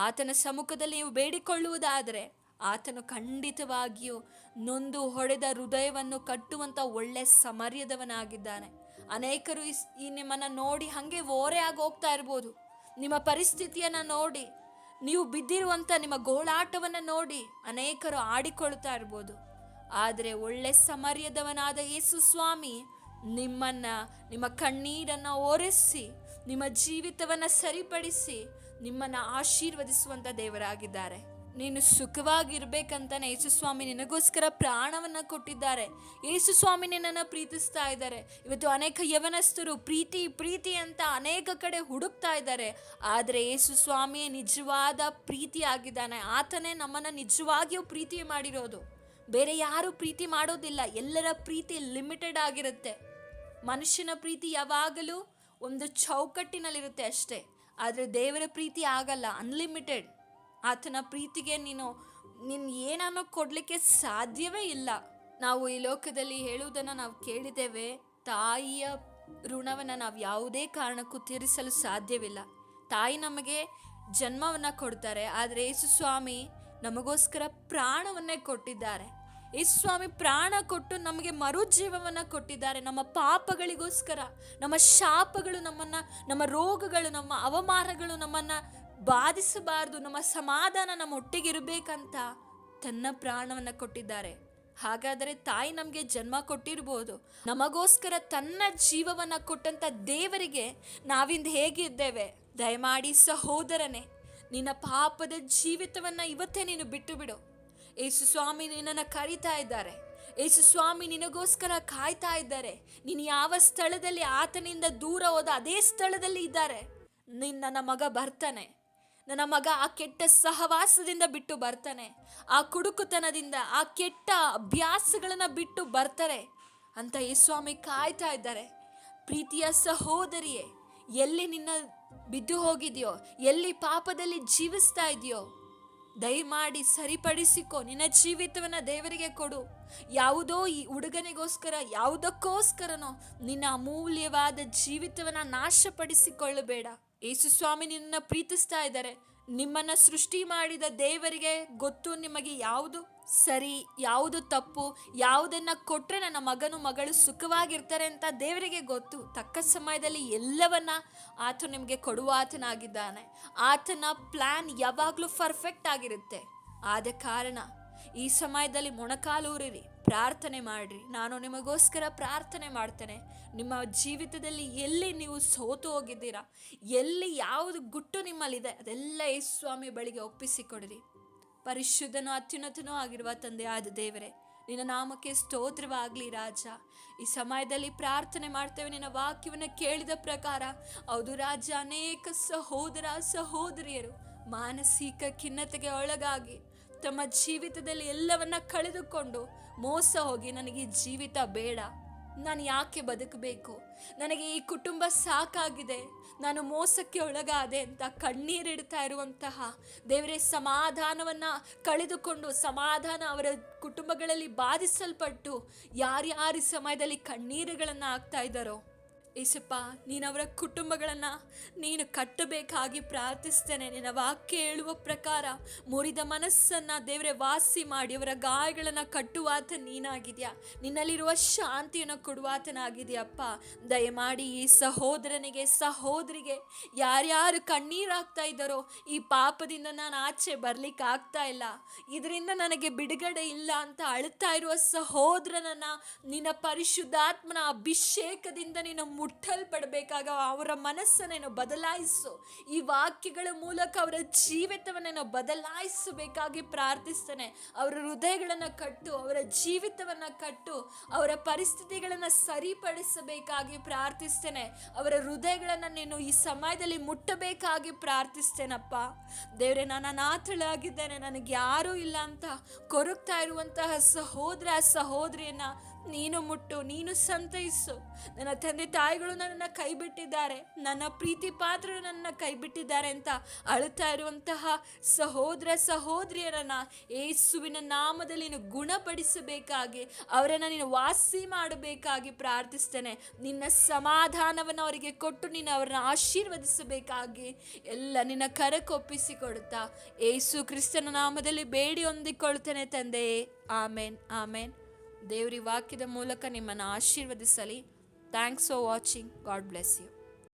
ಆತನ ಸಮ್ಮುಖದಲ್ಲಿ ನೀವು ಬೇಡಿಕೊಳ್ಳುವುದಾದರೆ, ಆತನು ಖಂಡಿತವಾಗಿಯೂ ನೊಂದು ಹೊಡೆದ ಹೃದಯವನ್ನು ಕಟ್ಟುವಂಥ ಒಳ್ಳೆ ಸಮರ್ಯದವನಾಗಿದ್ದಾನೆ. ಅನೇಕರು ಈ ನಿಮ್ಮನ್ನು ನೋಡಿ ಹಾಗೆ ಓರೆ ಆಗಿ ಹೋಗ್ತಾ ಇರ್ಬೋದು. ನಿಮ್ಮ ಪರಿಸ್ಥಿತಿಯನ್ನು ನೋಡಿ, ನೀವು ಬಿದ್ದಿರುವಂಥ ನಿಮ್ಮ ಗೋಳಾಟವನ್ನು ನೋಡಿ ಅನೇಕರು ಆಡಿಕೊಳ್ತಾ ಇರ್ಬೋದು. ಆದರೆ ಒಳ್ಳೆ ಸಮರ್ಯದವನಾದ ಯೇಸು ಸ್ವಾಮಿ ನಿಮ್ಮ ಕಣ್ಣೀರನ್ನು ಒರೆಸಿ, ನಿಮ್ಮ ಜೀವಿತವನ್ನು ಸರಿಪಡಿಸಿ ನಿಮ್ಮನ್ನು ಆಶೀರ್ವದಿಸುವಂಥ ದೇವರಾಗಿದ್ದಾರೆ. ನೀನು ಸುಖವಾಗಿರ್ಬೇಕಂತಾನೆ ಯೇಸು ಸ್ವಾಮಿ ನಿನಗೋಸ್ಕರ ಪ್ರಾಣವನ್ನು ಕೊಟ್ಟಿದ್ದಾರೆ. ಯೇಸು ಸ್ವಾಮಿ ನಿನ್ನನ್ನು ಪ್ರೀತಿಸ್ತಾ ಇದ್ದಾರೆ. ಇವತ್ತು ಅನೇಕ ಯವನಸ್ಥರು ಪ್ರೀತಿ ಅಂತ ಅನೇಕ ಕಡೆ ಹುಡುಕ್ತಾ ಇದ್ದಾರೆ, ಆದರೆ ಯೇಸು ಸ್ವಾಮಿಯೇ ನಿಜವಾದ ಪ್ರೀತಿ ಆಗಿದ್ದಾನೆ. ಆತನೇ ನಮ್ಮನ್ನು ನಿಜವಾಗಿಯೂ ಪ್ರೀತಿ ಮಾಡಿರೋದು. ಬೇರೆ ಯಾರೂ ಪ್ರೀತಿ ಮಾಡೋದಿಲ್ಲ. ಎಲ್ಲರ ಪ್ರೀತಿ ಲಿಮಿಟೆಡ್ ಆಗಿರುತ್ತೆ. ಮನುಷ್ಯನ ಪ್ರೀತಿ ಯಾವಾಗಲೂ ಒಂದು ಚೌಕಟ್ಟಿನಲ್ಲಿರುತ್ತೆ ಅಷ್ಟೇ, ಆದರೆ ದೇವರ ಪ್ರೀತಿ ಆಗಲ್ಲ, ಅನ್ಲಿಮಿಟೆಡ್. ಆತನ ಪ್ರೀತಿಗೆ ನೀನು ಏನನ್ನೋ ಕೊಡಲಿಕ್ಕೆ ಸಾಧ್ಯವೇ ಇಲ್ಲ. ನಾವು ಈ ಲೋಕದಲ್ಲಿ ಹೇಳುವುದನ್ನು ನಾವು ಕೇಳಿದ್ದೇವೆ, ತಾಯಿಯ ಋಣವನ್ನು ನಾವು ಯಾವುದೇ ಕಾರಣಕ್ಕೂ ತೀರಿಸಲು ಸಾಧ್ಯವಿಲ್ಲ. ತಾಯಿ ನಮಗೆ ಜನ್ಮವನ್ನು ಕೊಡ್ತಾರೆ, ಆದರೆ ಯೇಸು ಸ್ವಾಮಿ ನಮಗೋಸ್ಕರ ಪ್ರಾಣವನ್ನೇ ಕೊಟ್ಟಿದ್ದಾರೆ. ಯೇಸು ಸ್ವಾಮಿ ಪ್ರಾಣ ಕೊಟ್ಟು ನಮಗೆ ಮರುಜೀವವನ್ನು ಕೊಟ್ಟಿದ್ದಾರೆ. ನಮ್ಮ ಪಾಪಗಳಿಗೋಸ್ಕರ, ನಮ್ಮ ಶಾಪಗಳು ನಮ್ಮನ್ನು, ನಮ್ಮ ರೋಗಗಳು, ನಮ್ಮ ಅವಮಾನಗಳು ನಮ್ಮನ್ನು ಬಾಧಿಸಬಾರ್ದು, ನಮ್ಮ ಸಮಾಧಾನ ನಮ್ಮ ಒಟ್ಟಿಗಿರಬೇಕಂತ ತನ್ನ ಪ್ರಾಣವನ್ನು ಕೊಟ್ಟಿದ್ದಾರೆ. ಹಾಗಾದರೆ ತಾಯಿ ನಮಗೆ ಜನ್ಮ ಕೊಟ್ಟಿರ್ಬೋದು, ನಮಗೋಸ್ಕರ ತನ್ನ ಜೀವವನ್ನು ಕೊಟ್ಟಂಥ ದೇವರಿಗೆ ನಾವಿಂದು ಹೇಗಿದ್ದೇವೆ? ದಯಮಾಡಿ ಸಹೋದರನೇ, ನಿನ್ನ ಪಾಪದ ಜೀವಿತವನ್ನು ಇವತ್ತೇ ನೀನು ಬಿಟ್ಟು ಬಿಡು. ಯೇಸು ಸ್ವಾಮಿ ನಿನ್ನನ್ನು ಕರೀತಾ ಇದ್ದಾರೆ. ಯೇಸು ಸ್ವಾಮಿ ನಿನಗೋಸ್ಕರ ಕಾಯ್ತಾ ಇದ್ದಾರೆ. ನೀನು ಯಾವ ಸ್ಥಳದಲ್ಲಿ ಆತನಿಂದ ದೂರ ಹೋದ ಅದೇ ಸ್ಥಳದಲ್ಲಿ ಇದ್ದಾರೆ. ನನ್ನ ಮಗ ಬರ್ತಾನೆ, ನನ್ನ ಮಗ ಆ ಕೆಟ್ಟ ಸಹವಾಸದಿಂದ ಬಿಟ್ಟು ಬರ್ತಾನೆ, ಆ ಕುಡುಕುತನದಿಂದ, ಆ ಕೆಟ್ಟ ಅಭ್ಯಾಸಗಳನ್ನು ಬಿಟ್ಟು ಬರ್ತಾರೆ ಅಂತ ಯೇಸುಸ್ವಾಮಿ ಕಾಯ್ತಾ ಇದ್ದಾರೆ. ಪ್ರೀತಿಯ ಸಹೋದರಿಯೇ, ಎಲ್ಲಿ ನಿನ್ನ ಬಿದ್ದು ಹೋಗಿದೆಯೋ, ಎಲ್ಲಿ ಪಾಪದಲ್ಲಿ ಜೀವಿಸ್ತಾ ಇದೆಯೋ, ದಯಮಾಡಿ ಸರಿಪಡಿಸಿಕೊ. ನಿನ್ನ ಜೀವಿತವನ್ನು ದೇವರಿಗೆ ಕೊಡು. ಯಾವುದೋ ಈ ಹುಡುಗನಿಗೋಸ್ಕರ, ಯಾವುದಕ್ಕೋಸ್ಕರನೋ ನಿನ್ನ ಅಮೂಲ್ಯವಾದ ಜೀವಿತವನ್ನು ನಾಶಪಡಿಸಿಕೊಳ್ಳಬೇಡ. ಯೇಸು ಸ್ವಾಮಿ ನಿನ್ನನ್ನು ಪ್ರೀತಿಸ್ತಾ ಇದ್ದಾರೆ. ನಿಮ್ಮನ್ನು ಸೃಷ್ಟಿ ಮಾಡಿದ ದೇವರಿಗೆ ಗೊತ್ತು ನಿಮಗೆ ಯಾವುದು ಸರಿ, ಯಾವುದು ತಪ್ಪು, ಯಾವುದನ್ನು ಕೊಟ್ಟರೆ ನನ್ನ ಮಗನು ಮಗಳು ಸುಖವಾಗಿರ್ತಾರೆ ಅಂತ ದೇವರಿಗೆ ಗೊತ್ತು. ತಕ್ಕ ಸಮಯದಲ್ಲಿ ಎಲ್ಲವನ್ನ ಆತ ನಿಮಗೆ ಕೊಡುವ ಆತನಾಗಿದ್ದಾನೆ. ಆತನ ಪ್ಲ್ಯಾನ್ ಯಾವಾಗಲೂ ಪರ್ಫೆಕ್ಟ್ ಆಗಿರುತ್ತೆ. ಆದ ಕಾರಣ ಈ ಸಮಯದಲ್ಲಿ ಮೊಣಕಾಲೂರಿರಿ, ಪ್ರಾರ್ಥನೆ ಮಾಡಿರಿ. ನಾನು ನಿಮಗೋಸ್ಕರ ಪ್ರಾರ್ಥನೆ ಮಾಡ್ತೇನೆ. ನಿಮ್ಮ ಜೀವಿತದಲ್ಲಿ ಎಲ್ಲಿ ನೀವು ಸೋತು ಹೋಗಿದ್ದೀರಾ, ಎಲ್ಲಿ ಯಾವುದು ಗುಟ್ಟು ನಿಮ್ಮಲ್ಲಿದೆ, ಅದೆಲ್ಲ ಯೇಸು ಸ್ವಾಮಿ ಬಳಿಗೆ ಒಪ್ಪಿಸಿಕೊಡಿರಿ. ಪರಿಶುದ್ಧನೂ ಅತ್ಯುನ್ನತನೂ ಆಗಿರುವ ತಂದೆಯಾದ ದೇವರೇ, ನಿನ್ನ ನಾಮಕ್ಕೆ ಸ್ತೋತ್ರವಾಗಲಿ ರಾಜ. ಈ ಸಮಯದಲ್ಲಿ ಪ್ರಾರ್ಥನೆ ಮಾಡ್ತೇವೆ ನಿನ್ನ ವಾಕ್ಯವನ್ನು ಕೇಳಿದ ಪ್ರಕಾರ. ಹೌದು ರಾಜ, ಅನೇಕ ಸಹೋದರ ಸಹೋದರಿಯರು ಮಾನಸಿಕ ಖಿನ್ನತೆಗೆ ಒಳಗಾಗಿ ತಮ್ಮ ಜೀವಿತದಲ್ಲಿ ಎಲ್ಲವನ್ನ ಕಳೆದುಕೊಂಡು ಮೋಸ ಹೋಗಿ, ನನಗೆ ಈ ಜೀವಿತ ಬೇಡ, ನಾನು ಯಾಕೆ ಬದುಕಬೇಕು, ನನಗೆ ಈ ಕುಟುಂಬ ಸಾಕಾಗಿದೆ, ನಾನು ಮೋಸಕ್ಕೆ ಒಳಗಾದೆ ಅಂತ ಕಣ್ಣೀರಿಡ್ತಾ ಇರುವಂತಹ ದೇವರೇ, ಸಮಾಧಾನವನ್ನು ಕಳೆದುಕೊಂಡು, ಸಮಾಧಾನ ಅವರ ಕುಟುಂಬಗಳಲ್ಲಿ ಬಾಧಿಸಲ್ಪಟ್ಟು ಯಾರ್ಯಾರ ಸಮಯದಲ್ಲಿ ಕಣ್ಣೀರುಗಳನ್ನು ಹಾಕ್ತಾ ಇದ್ದಾರೋ, ಏಸಪ್ಪ ನೀನು ಅವರ ಕುಟುಂಬಗಳನ್ನು ನೀನು ಕಟ್ಟಬೇಕಾಗಿ ಪ್ರಾರ್ಥಿಸ್ತೇನೆ. ನಿನ್ನ ವಾಕ್ಯ ಹೇಳುವ ಪ್ರಕಾರ ಮುರಿದ ಮನಸ್ಸನ್ನು ದೇವರೇ ವಾಸಿ ಮಾಡಿ ಅವರ ಗಾಯಗಳನ್ನು ಕಟ್ಟುವಾತ ನೀನಾಗಿದೆಯಾ. ನಿನ್ನಲ್ಲಿರುವ ಶಾಂತಿಯನ್ನು ಕೊಡುವಾತನಾಗಿದೆಯಪ್ಪ. ದಯಮಾಡಿ ಈ ಸಹೋದರನಿಗೆ ಸಹೋದರಿಗೆ ಯಾರ್ಯಾರು ಕಣ್ಣೀರಾಗ್ತಾ ಇದ್ದಾರೋ, ಈ ಪಾಪದಿಂದ ನಾನು ಆಚೆ ಬರ್ಲಿಕ್ಕೆ ಆಗ್ತಾ ಇಲ್ಲ, ಇದರಿಂದ ನನಗೆ ಬಿಡುಗಡೆ ಇಲ್ಲ ಅಂತ ಅಳ್ತಾ ಇರುವ ಸಹೋದರನನ್ನು ನಿನ್ನ ಪರಿಶುದ್ಧಾತ್ಮನ ಅಭಿಷೇಕದಿಂದ ನೀನು ಮುಟ್ಟಲ್ಪಡಬೇಕಾಗ ಅವರ ಮನಸ್ಸನ್ನೇನು ಬದಲಾಯಿಸು. ಈ ವಾಕ್ಯಗಳ ಮೂಲಕ ಅವರ ಜೀವಿತವನ್ನೇನು ಬದಲಾಯಿಸಬೇಕಾಗಿ ಪ್ರಾರ್ಥಿಸ್ತೇನೆ. ಅವರ ಹೃದಯಗಳನ್ನು ಕಟ್ಟು, ಅವರ ಜೀವಿತವನ್ನು ಕಟ್ಟು, ಅವರ ಪರಿಸ್ಥಿತಿಗಳನ್ನು ಸರಿಪಡಿಸಬೇಕಾಗಿ ಪ್ರಾರ್ಥಿಸ್ತೇನೆ. ಅವರ ಹೃದಯಗಳನ್ನು ನೀನು ಈ ಸಮಯದಲ್ಲಿ ಮುಟ್ಟಬೇಕಾಗಿ ಪ್ರಾರ್ಥಿಸ್ತೇನಪ್ಪ. ದೇವರೇ, ನಾನು ಅನಾಥಳಾಗಿದ್ದೇನೆ, ನನಗೆ ಯಾರೂ ಇಲ್ಲ ಅಂತ ಕೊರಗ್ತಾ ಇರುವಂತಹ ಸಹೋದರ ಸಹೋದರಿಯನ್ನ ನೀನು ಮುಟ್ಟು, ನೀನು ಸಂತೈಸು. ನನ್ನ ತಂದೆ ತಾಯಿಗಳು ನನ್ನನ್ನು ಕೈ ಬಿಟ್ಟಿದ್ದಾರೆ, ನನ್ನ ಪ್ರೀತಿ ಪಾತ್ರರು ನನ್ನನ್ನು ಕೈ ಬಿಟ್ಟಿದ್ದಾರೆ ಅಂತ ಅಳುತ್ತಾ ಇರುವಂತಹ ಸಹೋದರ ಸಹೋದರಿಯರನ್ನು ಯೇಸುವಿನ ನಾಮದಲ್ಲಿ ನೀನು ಗುಣಪಡಿಸಬೇಕಾಗಿ, ಅವರನ್ನು ನೀನು ವಾಸಿ ಮಾಡಬೇಕಾಗಿ ಪ್ರಾರ್ಥಿಸ್ತೇನೆ. ನಿನ್ನ ಸಮಾಧಾನವನ್ನು ಅವರಿಗೆ ಕೊಟ್ಟು ನೀನು ಅವರನ್ನು ಆಶೀರ್ವದಿಸಬೇಕಾಗಿ ಎಲ್ಲ ನಿನ್ನ ಕರಕೊಪ್ಪಿಸಿಕೊಡುತ್ತಾ ಯೇಸು ಕ್ರಿಸ್ತನ ನಾಮದಲ್ಲಿ ಬೇಡಿ ಹೊಂದಿಕೊಳ್ತೇನೆ ತಂದೆಯೇ. ಆಮೇನ್, ಆಮೇನ್. ದೇವರಿ ವಾಕ್ಯದ ಮೂಲಕ ನಿಮ್ಮನ್ನು ಆಶೀರ್ವದಿಸಲಿ. Thanks for watching. God bless you.